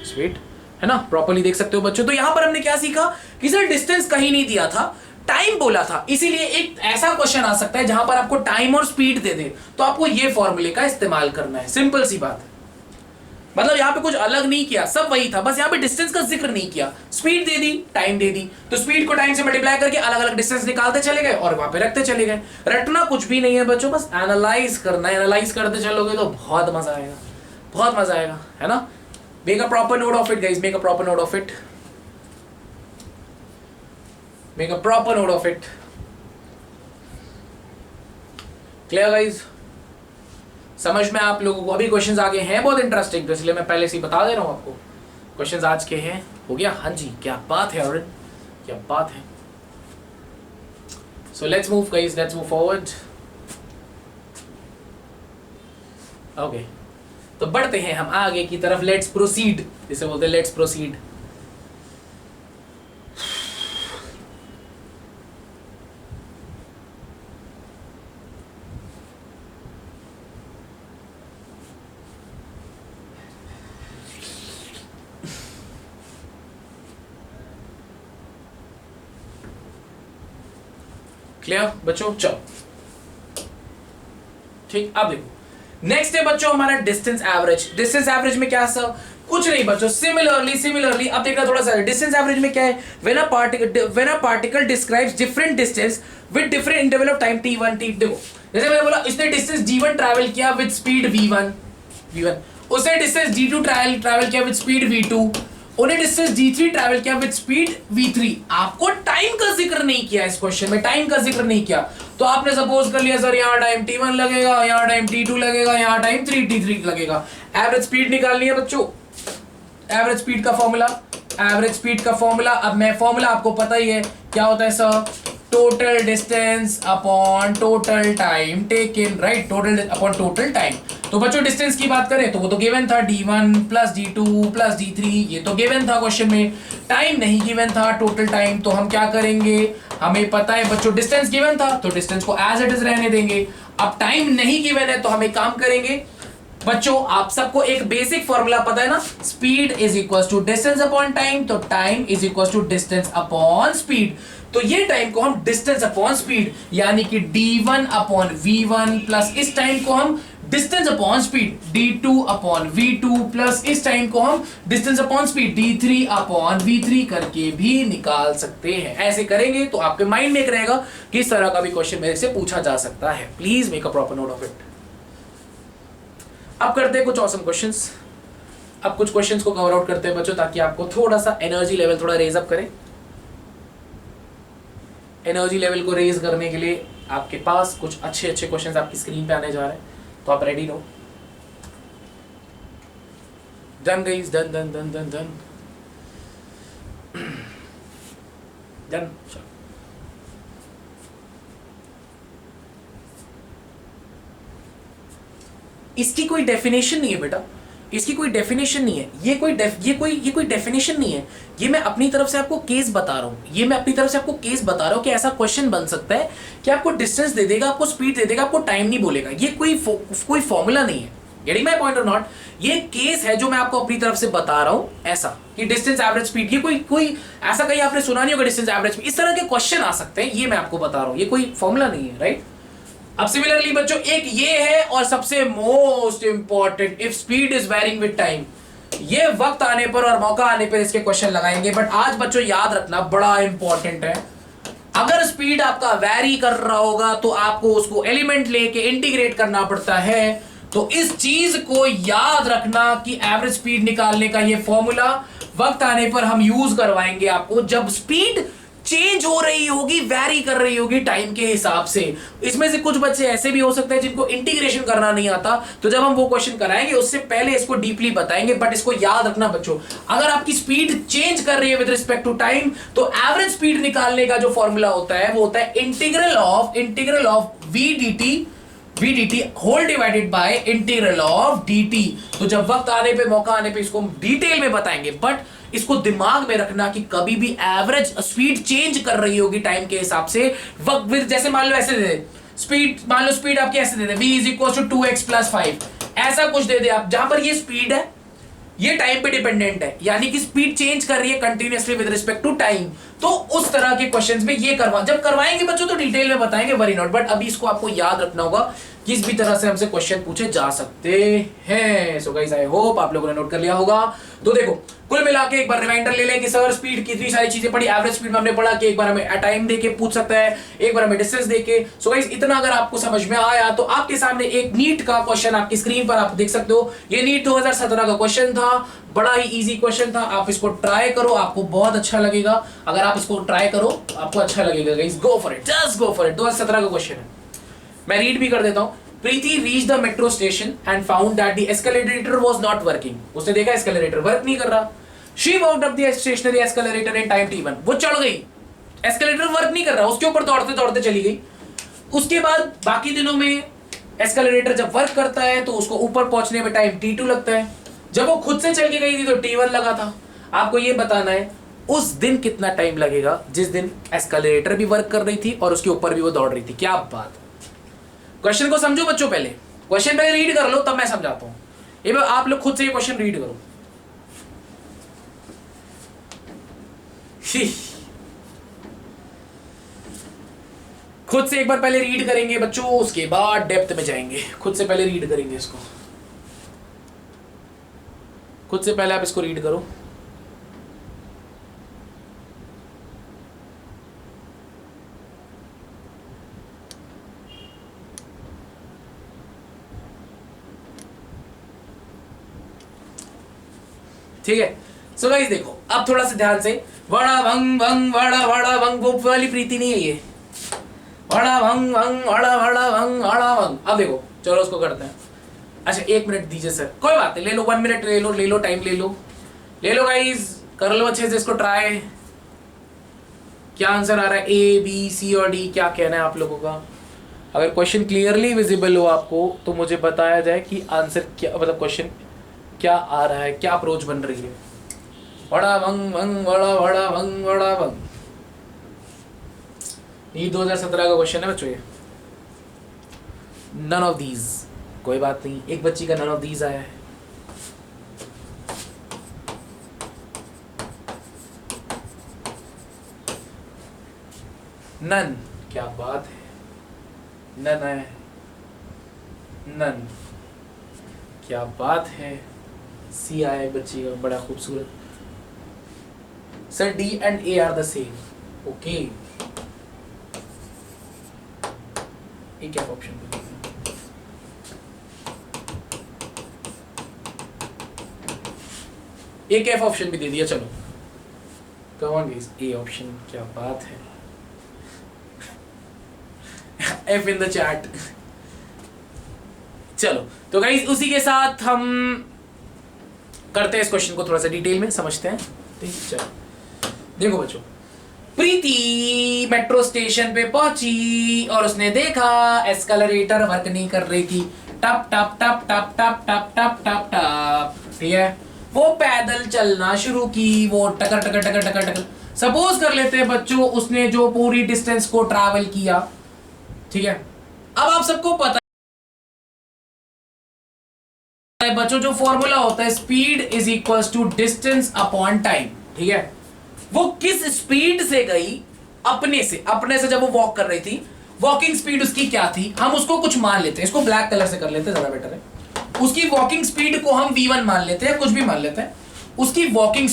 A: स्वीट है ना, प्रॉपर्ली देख सकते हो बच्चों। तो यहां पर हमने क्या सीखा कि सर डिस्टेंस कहीं नहीं दिया था, टाइम बोला था। इसीलिए एक ऐसा क्वेश्चन आ सकता है जहां पर आपको टाइम और स्पीड दे दे, तो आपको ये फॉर्मूले का इस्तेमाल करना है। सिंपल सी बात है, मतलब यहां पे कुछ अलग नहीं किया, सब वही था, बस यहां पे डिस्टेंस का जिक्र नहीं किया। स्पीड दे दी, टाइम दे दी, तो स्पीड को टाइम से मल्टीप्लाई करके अलग अलग डिस्टेंस निकालते चले गए और वहां पे रखते चले गए। रटना कुछ भी नहीं है बच्चों, बस एनालाइज करना है। एनालाइज करते चलोगे तो बहुत मजा आएगा, है ना। Make a proper note of it guys, make a proper note of it. Clear guys, समझ में आप लोगों को। अभी क्वेश्चंस आगे हैं बहुत इंटरेस्टिंग, तो इसलिए मैं पहले से ही बता दे रहा हूं आपको क्वेश्चंस आज के हैं। हो गया, हाँ जी, क्या बात है अरुण, क्या बात है। So let's move guys, let's move forward. Okay, तो बढ़ते हैं हम आगे की तरफ। लेट्स प्रोसीड, जिसे बोलते हैं लेट्स प्रोसीड। क्लियर बच्चों, चलो ठीक। अब देखो नेक्स्ट है बच्चों हमारा डिस्टेंस एवरेज में क्या सर, कुछ नहीं बच्चों, सिमिलरली अब देखना थोड़ा सा। डिस्टेंस एवरेज में क्या है, when a particle describes different distance with different interval of time t1 t। देखो जैसे मैंने बोला, इसने डिस्टेंस d1 ट्रैवल किया विद स्पीड v1, उसने डिस्टेंस d2 ट्रैवल किया विद स्पीड v2, उन्हें डिस्टेंस d3 ट्रैवल किया विद स्पीड v3। आपको टाइम का जिक्र नहीं किया इस क्वेश्चन में, टाइम का जिक्र नहीं किया। तो आपने सपोज कर लिया सर यहाँ टाइम t1 लगेगा, यहाँ टाइम t2 लगेगा, यहाँ टाइम t3 लगेगा। एवरेज स्पीड निकालनी है बच्चों, एवरेज स्पीड का फॉर्मूला। अब मैं फॉर्मूला आपको पता ही है क्या होता है sir, total distance upon total time taken, right, total upon total time. तो बच्चों डिस्टेंस की बात करें तो वो तो गिवन था d1 plus d2 plus d3, ये तो गिवन था क्वेश्चन में। टाइम नहीं गिवन था, टोटल टाइम। तो हम क्या करेंगे, हमें पता है बच्चों डिस्टेंस गिवन था तो डिस्टेंस को एज इट इज रहने देंगे। अब टाइम नहीं गिवन है तो हम एक काम करेंगे बच्चों, आप सबको एक बेसिक फॉर्मूला पता है ना, speed is equal to distance upon time. तो time is equal to distance upon speed. तो ये टाइम को हम डिस्टेंस अपॉन स्पीड यानी कि d1 अपॉन v1 प्लस इस टाइम को हम distance upon speed d2 upon v2 plus इस टाइम को हम distance upon speed d3 upon v3 करके भी निकाल सकते हैं। ऐसे करेंगे तो आपके माइंड में एक रहेगा कि इस तरह का भी क्वेश्चन मेरे से पूछा जा सकता है। Please make a proper note of it. अब करते हैं कुछ ऑसम क्वेश्चंस। अब कुछ क्वेश्चंस को कवर आउट करते हैं बच्चों, ताकि आपको थोड़ा सा एनर्जी लेवल थोड़ा रेज अप करें। एनर्जी लेवल को रेज करने के लिए आपके पास कुछ अच्छे क्वेश्चंस आपकी स्क्रीन पे आने जा रहे हैं, तो आप रेडी रहो। Done guys, done done done done done done. इसकी कोई डेफिनेशन नहीं है बेटा, इसकी कोई डेफिनेशन नहीं है, ये कोई डेफिनेशन नहीं है, ये मैं अपनी तरफ से आपको केस बता रहा हूँ, ये मैं अपनी तरफ से आपको केस बता रहा हूँ कि ऐसा क्वेश्चन बन सकता है कि आपको डिस्टेंस दे देगा, आपको स्पीड दे देगा, आपको टाइम नहीं बोलेगा। ये कोई फॉर्मूला नहीं है। गेटिंग माय पॉइंट और नॉट? ये केस है जो मैं आपको अपनी तरफ से बता रहा हूँ, ऐसा कि डिस्टेंस एवरेज स्पीड, ये कोई ऐसा कहीं आपने सुना नहीं होगा डिस्टेंस एवरेज स्पीड, इस तरह के क्वेश्चन आ सकते हैं, ये मैं आपको बता रहा हूँ, ये कोई फॉर्मूला नहीं है, राइट? अब सिमिलरली बच्चों एक ये है, और सबसे most important, if speed is varying with time, ये वक्त आने पर और मौका आने पर इसके क्वेश्चन लगाएंगे। बट आज बच्चों याद रखना बड़ा इंपॉर्टेंट है, अगर स्पीड आपका वैरी कर रहा होगा तो आपको उसको एलिमेंट लेके इंटीग्रेट करना पड़ता है। तो इस चीज को याद रखना कि एवरेज स्पीड निकालने का ये फॉर्मूला वक्त आने पर हम यूज करवाएंगे आपको, जब स्पीड चेंज हो रही होगी, वैरी कर रही होगी टाइम के हिसाब से। इसमें से कुछ बच्चे ऐसे भी हो सकते हैं जिनको इंटीग्रेशन करना नहीं आता, तो जब हम वो क्वेश्चन कराएंगे उससे पहले इसको डीपली बताएंगे। बट इसको याद रखना बच्चों, अगर आपकी स्पीड चेंज कर रही है विद रिस्पेक्ट टू टाइम, तो एवरेज स्पीड निकालने का जो फॉर्मूला होता है वो होता है integral of v dt whole divided by integral of dt। तो जब वक्त आने पे, मौका आने पे इसको डिटेल में बताएंगे, बट इसको दिमाग में रखना कि कभी भी एवरेज स्पीड चेंज कर रही होगी टाइम के हिसाब से। वक्त जैसे मान लो ऐसे दे दे स्पीड, मान लो स्पीड आपकी ऐसे दे दे v is equal to 2x + 5, ऐसा कुछ दे दे आप, जहां पर ये स्पीड है, ये टाइम पे डिपेंडेंट है, यानी कि स्पीड चेंज कर रही है continuously with respect to time. तो उस तरह के क्वेश्चंस में ये जब करवाएंगे बच्चों तो डिटेल में बताएंगे, वरी नॉट। बट अभी इसको आपको याद रखना होगा, किस भी तरह से हमसे क्वेश्चन पूछे जा सकते हैं। सो गाइस आई होप आप लोगों ने नोट कर लिया होगा। तो देखो कुल मिला के एक बार रिमाइंडर ले लें कि सर स्पीड कितनी सारी चीजें पढ़ी, एवरेज स्पीड में हमने पढ़ा कि एक बार हमें टाइम देके पूछ सकता है, एक बार हमें डिस्टेंस देके। सो गाइस इतना अगर आपको समझ में आया तो आपके सामने एक नीट का क्वेश्चन आपकी स्क्रीन पर आप देख सकते हो। ये नीट 2017 का क्वेश्चन था, बड़ा ही इजी क्वेश्चन था। आप इसको ट्राई करो, आपको बहुत अच्छा लगेगा। अगर आप इसको ट्राई करो आपको अच्छा लगेगा guys, go for it, just go for it. 2017 का क्वेश्चन है, मैं रीड भी कर देता हूं। प्रीति reached the metro station and found that the escalator was not working. उसने देखा escalator वर्क नहीं कर रहा। She walked up the stationary escalator in time t1. वो चढ़ गई, escalator वर्क नहीं कर रहा, उसके ऊपर दौड़ते दौड़ते चली गई। उसके बाद बाकी दिनों में escalator जब वर्क करता है तो उसको ऊपर पहुंचने में टाइम t2 लगता है। जब वो खुद से चल के गई थी तो t1 लगा था। आपको ये बताना है उस दिन कितना टाइम लगेगा जिस दिन escalator भी वर्क कर रही थी और उसके ऊपर भी वो दौड़ रही थी। क्या बात। क्वेश्चन को समझो बच्चों, पहले क्वेश्चन पहले रीड कर लो तब मैं समझाता हूं। ये आप लोग खुद से ये क्वेश्चन रीड करो। खुद से एक बार पहले रीड करेंगे बच्चों, उसके बाद डेप्थ में जाएंगे। खुद से पहले रीड करेंगे इसको, खुद से पहले आप इसको रीड करो। ठीक है। सो गाइस देखो अब थोड़ा सा ध्यान से, वड़ा भंग भंग वड़ा भंग, वो वाली प्रीति नहीं है ये, वड़ा भंग भंग वड़ा भंग भंग। अब देखो चलो उसको करते हैं। अच्छा 1 मिनट दीजिए सर, कोई बात नहीं, ले लो 1 मिनट, ले लो टाइम, ले लो गाइस, कर लो अच्छे से इसको ट्राई। क्या आंसर आ रहा है, A B C और D, क्या कहना है आप लोगों का? अगर क्वेश्चन क्लियरली विजिबल हो आपको तो मुझे बताया जाए कि आंसर क्या, मतलब क्वेश्चन क्या आ रहा है, क्या अप्रोच बन रही है। वड़ा भंग भंग वड़ा भंग। ये 2017 का क्वेश्चन है बच्चों, ये नन ऑफ दीज। कोई बात नहीं, एक बच्ची का नन ऑफ दीज आया है। नन, क्या बात है, नन है, नन, क्या बात है। सी आया है बच्ची का, बड़ा खूबसूरत। Sir D and A are the same, okay. एक क्या ऑप्शन पे एक एफ ऑप्शन भी दे दिया। चलो कम ऑन गाइस, ए ऑप्शन, क्या बात है। F in the chat. चलो तो गाइस उसी के साथ हम करते हैं इस क्वेश्चन को थोड़ा सा डिटेल में समझते हैं। ठीक, चलो देखो बच्चों, प्रीति मेट्रो स्टेशन पे पहुंची और उसने देखा एस्केलेटर वर्क नहीं कर रही थी। टप टप टप टप टप टप टप टप टप, ठीक है। वो पैदल चलना शुरू की, वो टकर टकर टकर टकर टकर। सपोज कर लेते हैं बच्चों उसने जो पूरी डिस्टेंस को ट्रैवल किया, ठीक है। अब आप सबको पता है बच्चों जो फॉर्मूला होता है speed is equals to distance upon time, ठीक है। वो किस स्पीड से गई, अपने से जब वो वॉक कर रही थी, वॉकिंग स्पीड उसकी क्या थी, हम उसको कुछ मान लेते हैं, इसको ब्लैक कलर से कर लेते हैं, ज्यादा बेटर है। उसकी वॉकिंग स्पीड को हम v1 मान लेते हैं, कुछ भी मान लेते हैं। उसकी वॉकिंग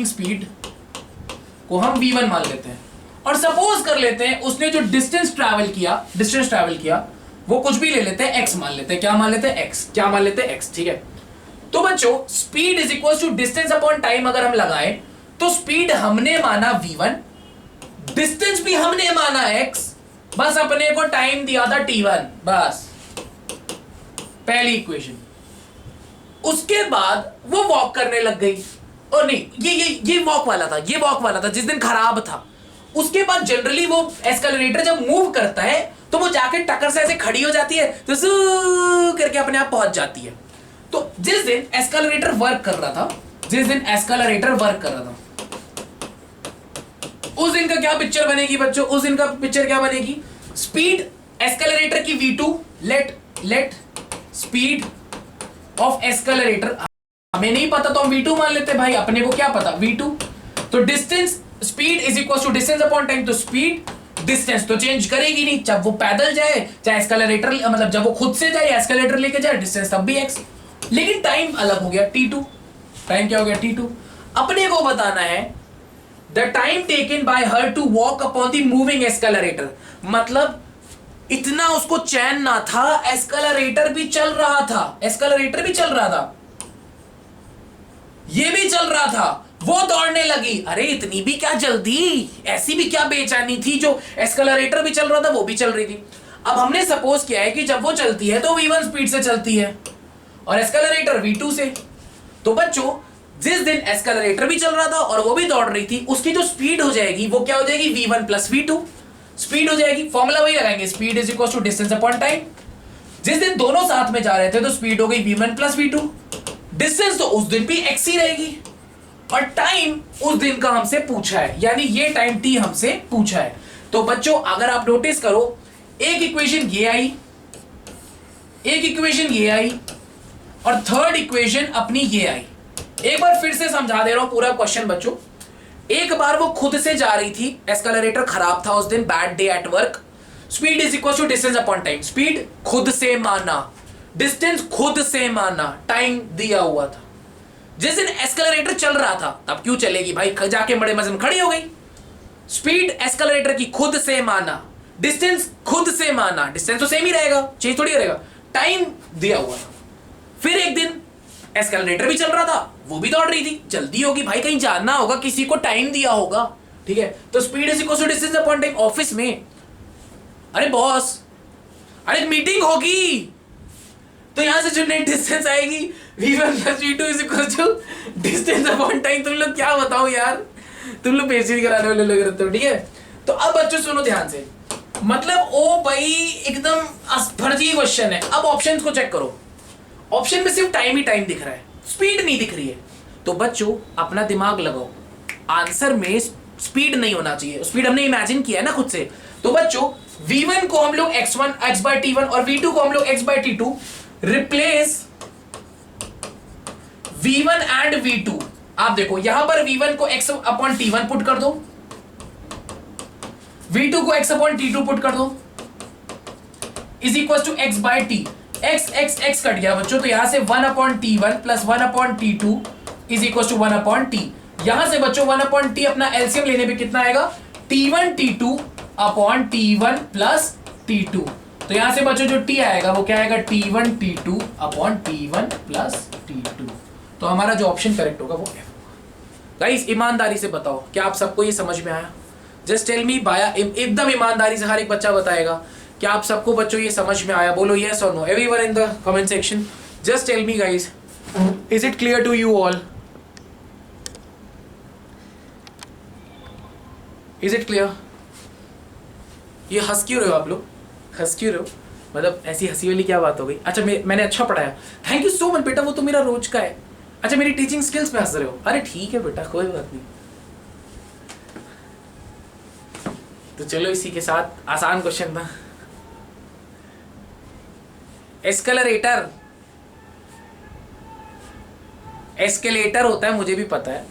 A: स्पीड को हम v1 मान लेते हैं, और सपोज कर लेते हैं उसने जो डिस्टेंस ट्रैवल किया वो कुछ भी ले लेते हैं, x मान लेते हैं। क्या मान लेते हैं? x, ठीक है। तो बच्चों speed is equal to distance upon time अगर हम लगाएं तो स्पीड हमने माना v1, डिस्टेंस भी हमने माना x, बस अपने को टाइम दिया था t1, बस पहली इक्वेशन। उसके बाद वो वॉक करने लग गई, और नहीं ये वॉक वाला था जिस दिन खराब था। उसके बाद जनरली वो एस्केलेरेटर जब मूव करता है तो वो जाके टक्कर से ऐसे खड़ी हो जाती है, तो जू करके अपने आप पहुंच जाती है। तो जिस दिन एस्केलेरेटर वर्क कर रहा था, उस दिन का क्या पिक्चर बनेगी बच्चों? उस दिन का पिक्चर क्या बनेगी? स्पीड एस्केलेरेटर की v2, लेट स्पीड ऑफ एस्केलेरेटर, हमें नहीं पता तो हम v2 मान लेते हैं भाई, अपने को क्या पता v2। तो distance speed is equal to distance upon time, तो स्पीड डिस्टेंस तो चेंज करेगी नहीं, जब वो पैदल जाए चाहे एस्केलेरेटर, मतलब जब वो खुद से जाए एस्केलेरेटर लेके जाए, डिस्टेंस तब भी x, लेकिन टाइम अलग हो गया t2। टाइम क्या हो गया? t2। अपने को बताना है the time taken by her to walk upon the moving escalator, मतलब इतना उसको चैन ना था, एस्केलेरेटर भी चल रहा था, ये भी चल रहा था, वो दौड़ने लगी। अरे इतनी भी क्या जल्दी, ऐसी भी क्या बेचैनी थी, जो एस्केलेरेटर भी चल रहा था वो भी चल रही थी। अब हमने सपोज किया है कि जब वो चलती है तो v1 स्पीड से चलती है और एस्केलेरेटर v2 से। तो बच्चों जिस दिन एस्केलेरेटर भी चल रहा था और वो भी दौड़ रही थी, उसकी जो स्पीड हो जाएगी वो क्या हो जाएगी? v1 प्लस v2 स्पीड हो जाएगी। फॉर्मूला वही लगाएंगे, speed is equal to distance upon time. जिस दिन दोनों साथ में जा रहे थे तो स्पीड हो गई v1 प्लस v2, डिस्टेंस तो उस दिन भी x ही रहेगी, और टाइम उस दिन का हमसे पूछा है, यानी ये टाइम t हमसे पूछा है। तो बच्चों अगर आप नोटिस करो, एक इक्वेशन ये आई, और थर्ड इक्वेशन अपनी ये आई। एक बार फिर से समझा दे रहा हूं पूरा क्वेश्चन बच्चों। एक बार वो खुद से जा रही थी, एस्केलेरेटर खराब था उस दिन, bad day at work, speed is equal to distance upon time, speed खुद से माना, डिस्टेंस खुद से माना, टाइम दिया हुआ था। जिस दिन एस्केलेरेटर चल रहा था तब क्यों चलेगी भाई, जाके बड़े मजे में खड़ी हो गई। स्पीड एस्केलेरेटर की खुद से माना, डिस्टेंस खुद से माना, डिस्टेंस तो सेम ही रहेगा, चेंज थोड़ी करेगा, टाइम दिया हुआ था। फिर एक दिन एस्केलेरेटर भी चल रहा था, वो भी दौड़ रही थी, जल्दी होगी भाई, कहीं जाना होगा, किसी को टाइम दिया होगा, ठीक है। तो speed is equal to distance upon time. Office में अरे बॉस, अरे मीटिंग होगी, तो यहां से जो नेट डिस्टेंस आएगी v1 plus v2 is equal to distance upon time. तुम लोग क्या बताओ यार, तुम लोग पेशी कराने वाले लोग रहते हो, ठीक है। तो अब बच्चों सुनो ध्यान से, मतलब ओ भाई एकदम फर्जी क्वेश्चन है। अब ऑप्शंस को चेक करो, ऑप्शन में सिर्फ टाइम ही टाइम दिख रहा है, स्पीड नहीं दिख रही है। तो बच्चों अपना दिमाग लगाओ, आंसर में स्पीड नहीं होना चाहिए, स्पीड हमने इमेजिन किया है ना खुद से। तो बच्चों v1 को हम लोग x by t1 और v2 को हम लोग x by t2, replace v1 and v2। आप देखो यहां पर v1 को x अपॉन t1 पुट कर दो, v2 को x अपॉन t2 पुट कर दो, is equal to x by t। x cut गया बच्चों, तो यहां से 1 upon t1 plus 1 upon t2 is equal to 1 upon t। यहां से बच्चों 1 अपॉन t अपना एलसीएम लेने पे कितना आएगा? t1 t2 upon t1 plus t2। तो यहां से बच्चों जो t आएगा वो क्या आएगा? t1 t2 upon t1 plus t2। तो हमारा जो ऑप्शन करेक्ट होगा वो F होगा। गाइस ईमानदारी से बताओ, क्या आप सबको ये समझ में आया? जस्ट टेल मी बाया, एकदम ईमानदारी से हर एक बच्चा बताएगा, क्या आप सबको बच्चों ये समझ में आया? बोलो यस और no, everyone in the comment section, just tell me guys, is it clear to you all? Is it clear? ये हंस क्यों रहे हो आप लोग, हंस क्यों रहे हो? मतलब ऐसी हंसी वाली क्या बात हो गई? अच्छा मैंने अच्छा पढ़ाया, थैंक यू सो मच बेटा, वो तो मेरा रोज का है। अच्छा मेरी टीचिंग स्किल्स पे हंस रहे हो, अरे ठीक है बेटा कोई बात नहीं। तो चलो इसी के साथ आसान क्वेश्चन था। एस्केलेटर, एस्केलेटर होता है मुझे भी पता है,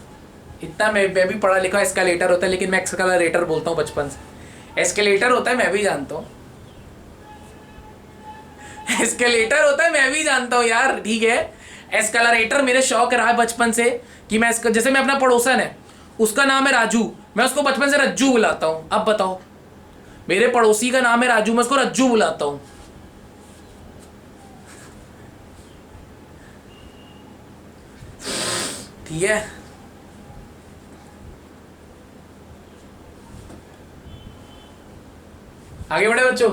A: इतना मैं भी पढ़ा लिखा एस्केलेटर होता है, लेकिन मैं एक्सकलेटर बोलता हूँ बचपन से। एस्केलेटर होता है मैं भी जानता हूँ, एस्केलेटर होता है मैं भी जानता हूँ यार, ठीक है। एस्केलेटर मेरे शौक रहा है बचपन से कि मैं जैसे मैं अपना पड़ोसन है उसका नाम है राजू, मैं उसको बचपन से रज्जू बुलाता हूँ। अब बताओ, मेरे पड़ोसी का नाम है राजू, मैं उसको रज्जू बुलाता हूँ। ठीक है, आगे बढ़े बच्चों।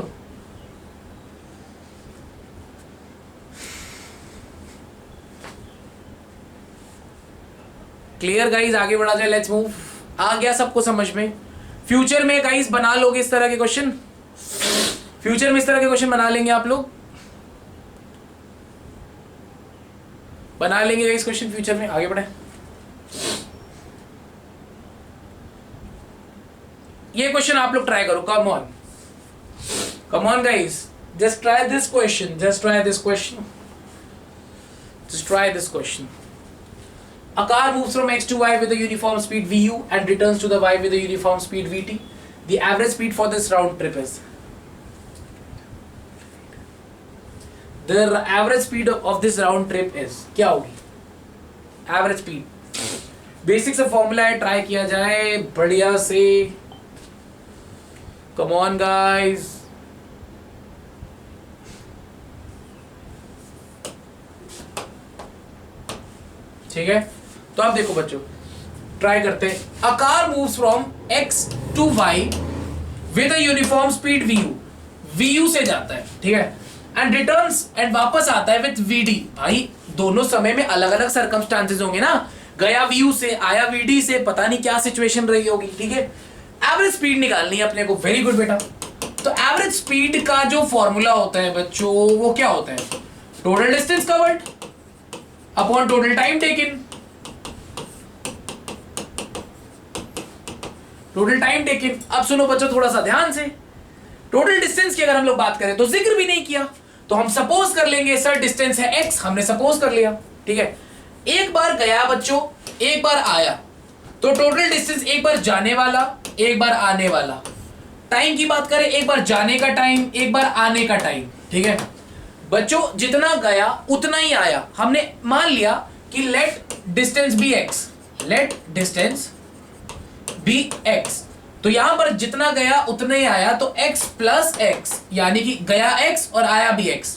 A: क्लियर गाइस, आगे बढ़ा जाए, लेट्स मूव। आ गया सबको समझ में? फ्यूचर में गाइस बना लोगे इस तरह के क्वेश्चन? फ्यूचर में इस तरह के क्वेश्चन बना लेंगे आप लोग? बना लेंगे गाइस क्वेश्चन फ्यूचर में? आगे बढ़े। ये क्वेश्चन आप लोग ट्राई करो, come on, come on guys, just try this question, just try this question, just try this question. A car moves from x to y with a uniform speed vu and returns to the y with a uniform speed vt. The average speed for this round trip is, the average speed of this round trip is, क्या होगी एवरेज स्पीड? बेसिक से फॉर्मूला है, ट्राई किया जाए बढ़िया से, कम ऑन गाइस। ठीक है, तो आप देखो बच्चों, ट्राई करते हैं। A car moves from x to y with a uniform speed v u से जाता है, ठीक है, एंड रिटर्न्स, एंड वापस आता है विद वी डी। भाई दोनों समय में अलग अलग सर्कमस्टांसेस होंगे ना, गया वी यू से आया वी डी से, पता नहीं क्या सिचुएशन रही होगी, ठीक है। एवरेज स्पीड निकालनी है अपने को, वेरी गुड बेटा। तो एवरेज स्पीड का जो फॉर्मूला होता है बच्चों, वो क्या होता है? Total distance covered upon total time taken, total time taken. अब सुनो बच्चों थोड़ा सा ध्यान से, टोटल डिस्टेंस की अगर हम लोग बात करें तो जिक्र भी नहीं किया, तो हम सपोज कर लेंगे सर डिस्टेंस है x, हमने सपोज कर लिया, ठीक है। एक बार गया बच्चों, एक बार आया, तो टोटल डिस्टेंस एक बार जाने वाला, एक बार आने वाला। टाइम की बात करें, एक बार जाने का टाइम, एक बार आने का टाइम, ठीक है बच्चों। जितना गया उतना ही आया, हमने मान लिया कि let distance be x, let distance be x, तो यहां पर जितना गया उतना ही आया, तो x प्लस एक्स, यानी कि गया x और आया भी x।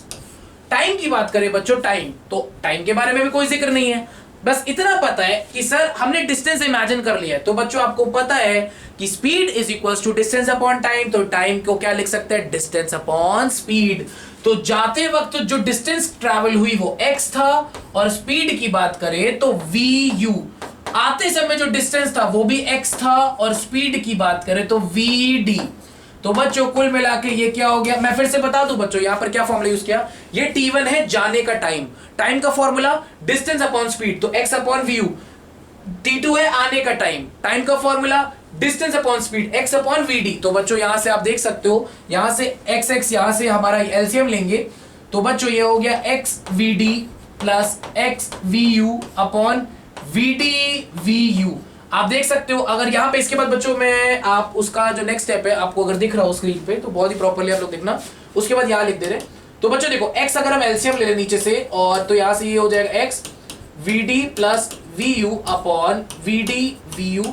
A: टाइम की बात करें बच्चों, टाइम, तो टाइम के बारे में भी कोई जिक्र नहीं है, बस इतना पता है कि सर हमने डिस्टेंस इमेजिन कर लिया है। तो बच्चों आपको पता है कि speed is equals to distance upon time, तो टाइम को क्या लिख सकते हैं? Distance upon speed. तो जाते वक्त जो डिस्टेंस ट्रैवल हुई वो x था, और स्पीड की बात करें तो vu, आते समय जो डिस्टेंस था वो भी x था, और स्पीड की बात करें तो vd। तो बच्चों कुल मिला के ये क्या हो गया, मैं फिर से बता दूं बच्चों, यहां पर क्या फॉर्मूला यूज किया, ये t1 है जाने का टाइम, टाइम का फॉर्मूला डिस्टेंस अपॉन स्पीड, तो x अपॉन vu। t2 है आने का टाइम, टाइम का formula distance upon speed, x upon vd। तो बच्चों यहां से आप देख सकते हो, यहां से x यहां से हमारा एलसीएम लेंगे, तो बच्चों ये हो गया x vd plus x vu upon vd vu। आप देख सकते हो, अगर यहाँ पे इसके बाद बच्चों में आप उसका जो नेक्स्ट स्टेप है आपको अगर दिख रहा हो स्क्रीन पे, तो बहुत ही प्रॉपर्ली आप लोग देखना, उसके बाद यहाँ लिख दे रहे। तो बच्चों देखो x अगर हम एलसीएम ले लें नीचे से, और तो यहाँ से ये हो जाएगा x vd plus vu upon vd vu,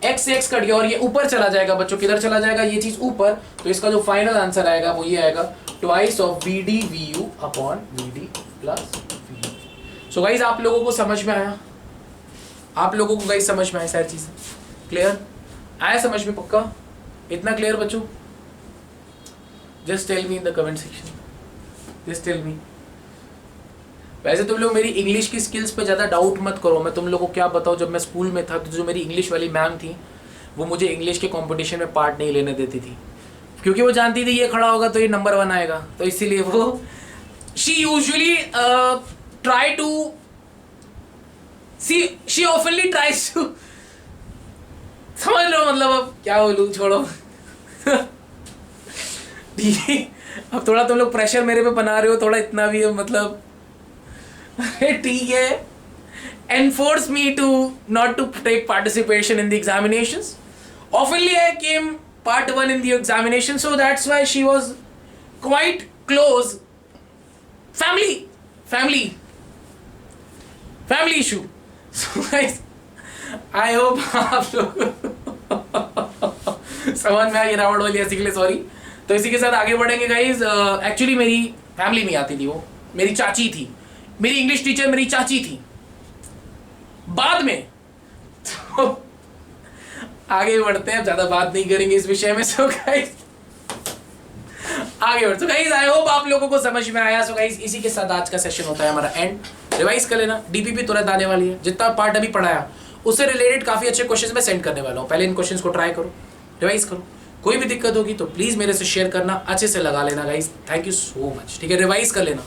A: x से x कट गया और ये ऊपर चला जाएगा बच्चों, किधर चला जाएगा ये चीज ऊपर, तो इसका जो फाइनल आंसर आएगा वो ये आएगा twice of vd vu upon vd plus vu। So guys आप लोगों को समझ में आया? आप लोगों को गाइस समझ में आया सारी चीजें? क्लियर आया समझ में? पक्का इतना क्लियर बच्चों? Just tell me in the comment section, just tell me. वैसे तुम लोग मेरी इंग्लिश की स्किल्स पे ज़्यादा डाउट मत करो, मैं तुम लोगों को क्या बताऊँ, जब मैं स्कूल में था तो जो मेरी इंग्लिश वाली मैम थी वो मुझे इंग्लिश के कंपटीशन में पार्ट नहीं लेने देती थी, क्योंकि वो जानती थी ये खड़ा होगा तो ये नंबर 1 आएगा, तो इसीलिए वो she usually try to she oftenly tries to, समझ लो मतलब, अब क्या बोलूं, छोड़ो। ठीक है, अब थोड़ा तुम लोग प्रेशर मेरे पे बना रहे हो, थोड़ा इतना भी मतलब ठीक है, enforce me to not to take participation in the examinations. Oftenly I came part 1 in the examination, so that's why she was quite close. Family issue. So guys, I hope आप लोग समझ में आ गया रावण वाली हंसी के लिए सॉरी। तो इसी के साथ आगे बढ़ेंगे गाइज। एक्चुअली मेरी फैमिली में आती थी, वो मेरी चाची थी, मेरी इंग्लिश टीचर मेरी चाची थी बाद में। तो आगे बढ़ते हैं, ज्यादा बात नहीं करेंगे इस विषय में। सो गाइस आगे बढ़ते, गाइस आई होप आप लोगों को समझ में आया। सो गाइस इसी के साथ आज का सेशन होता है हमारा एंड। रिवाइज कर लेना, डीपीपी तुरंत आने वाली है, जितना पार्ट अभी पढ़ाया उससे रिलेटेड काफी अच्छे क्वेश्चंस मैं सेंड करने वाला हूँ। पहले इन क्वेश्चंस को ट्राई करो, रिवाइज करो, कोई भी दिक्कत होगी तो प्लीज मेरे से शेयर करना, अच्छे से लगा लेना guys. Thank you so much. ठीक है, रिवाइज कर लेना।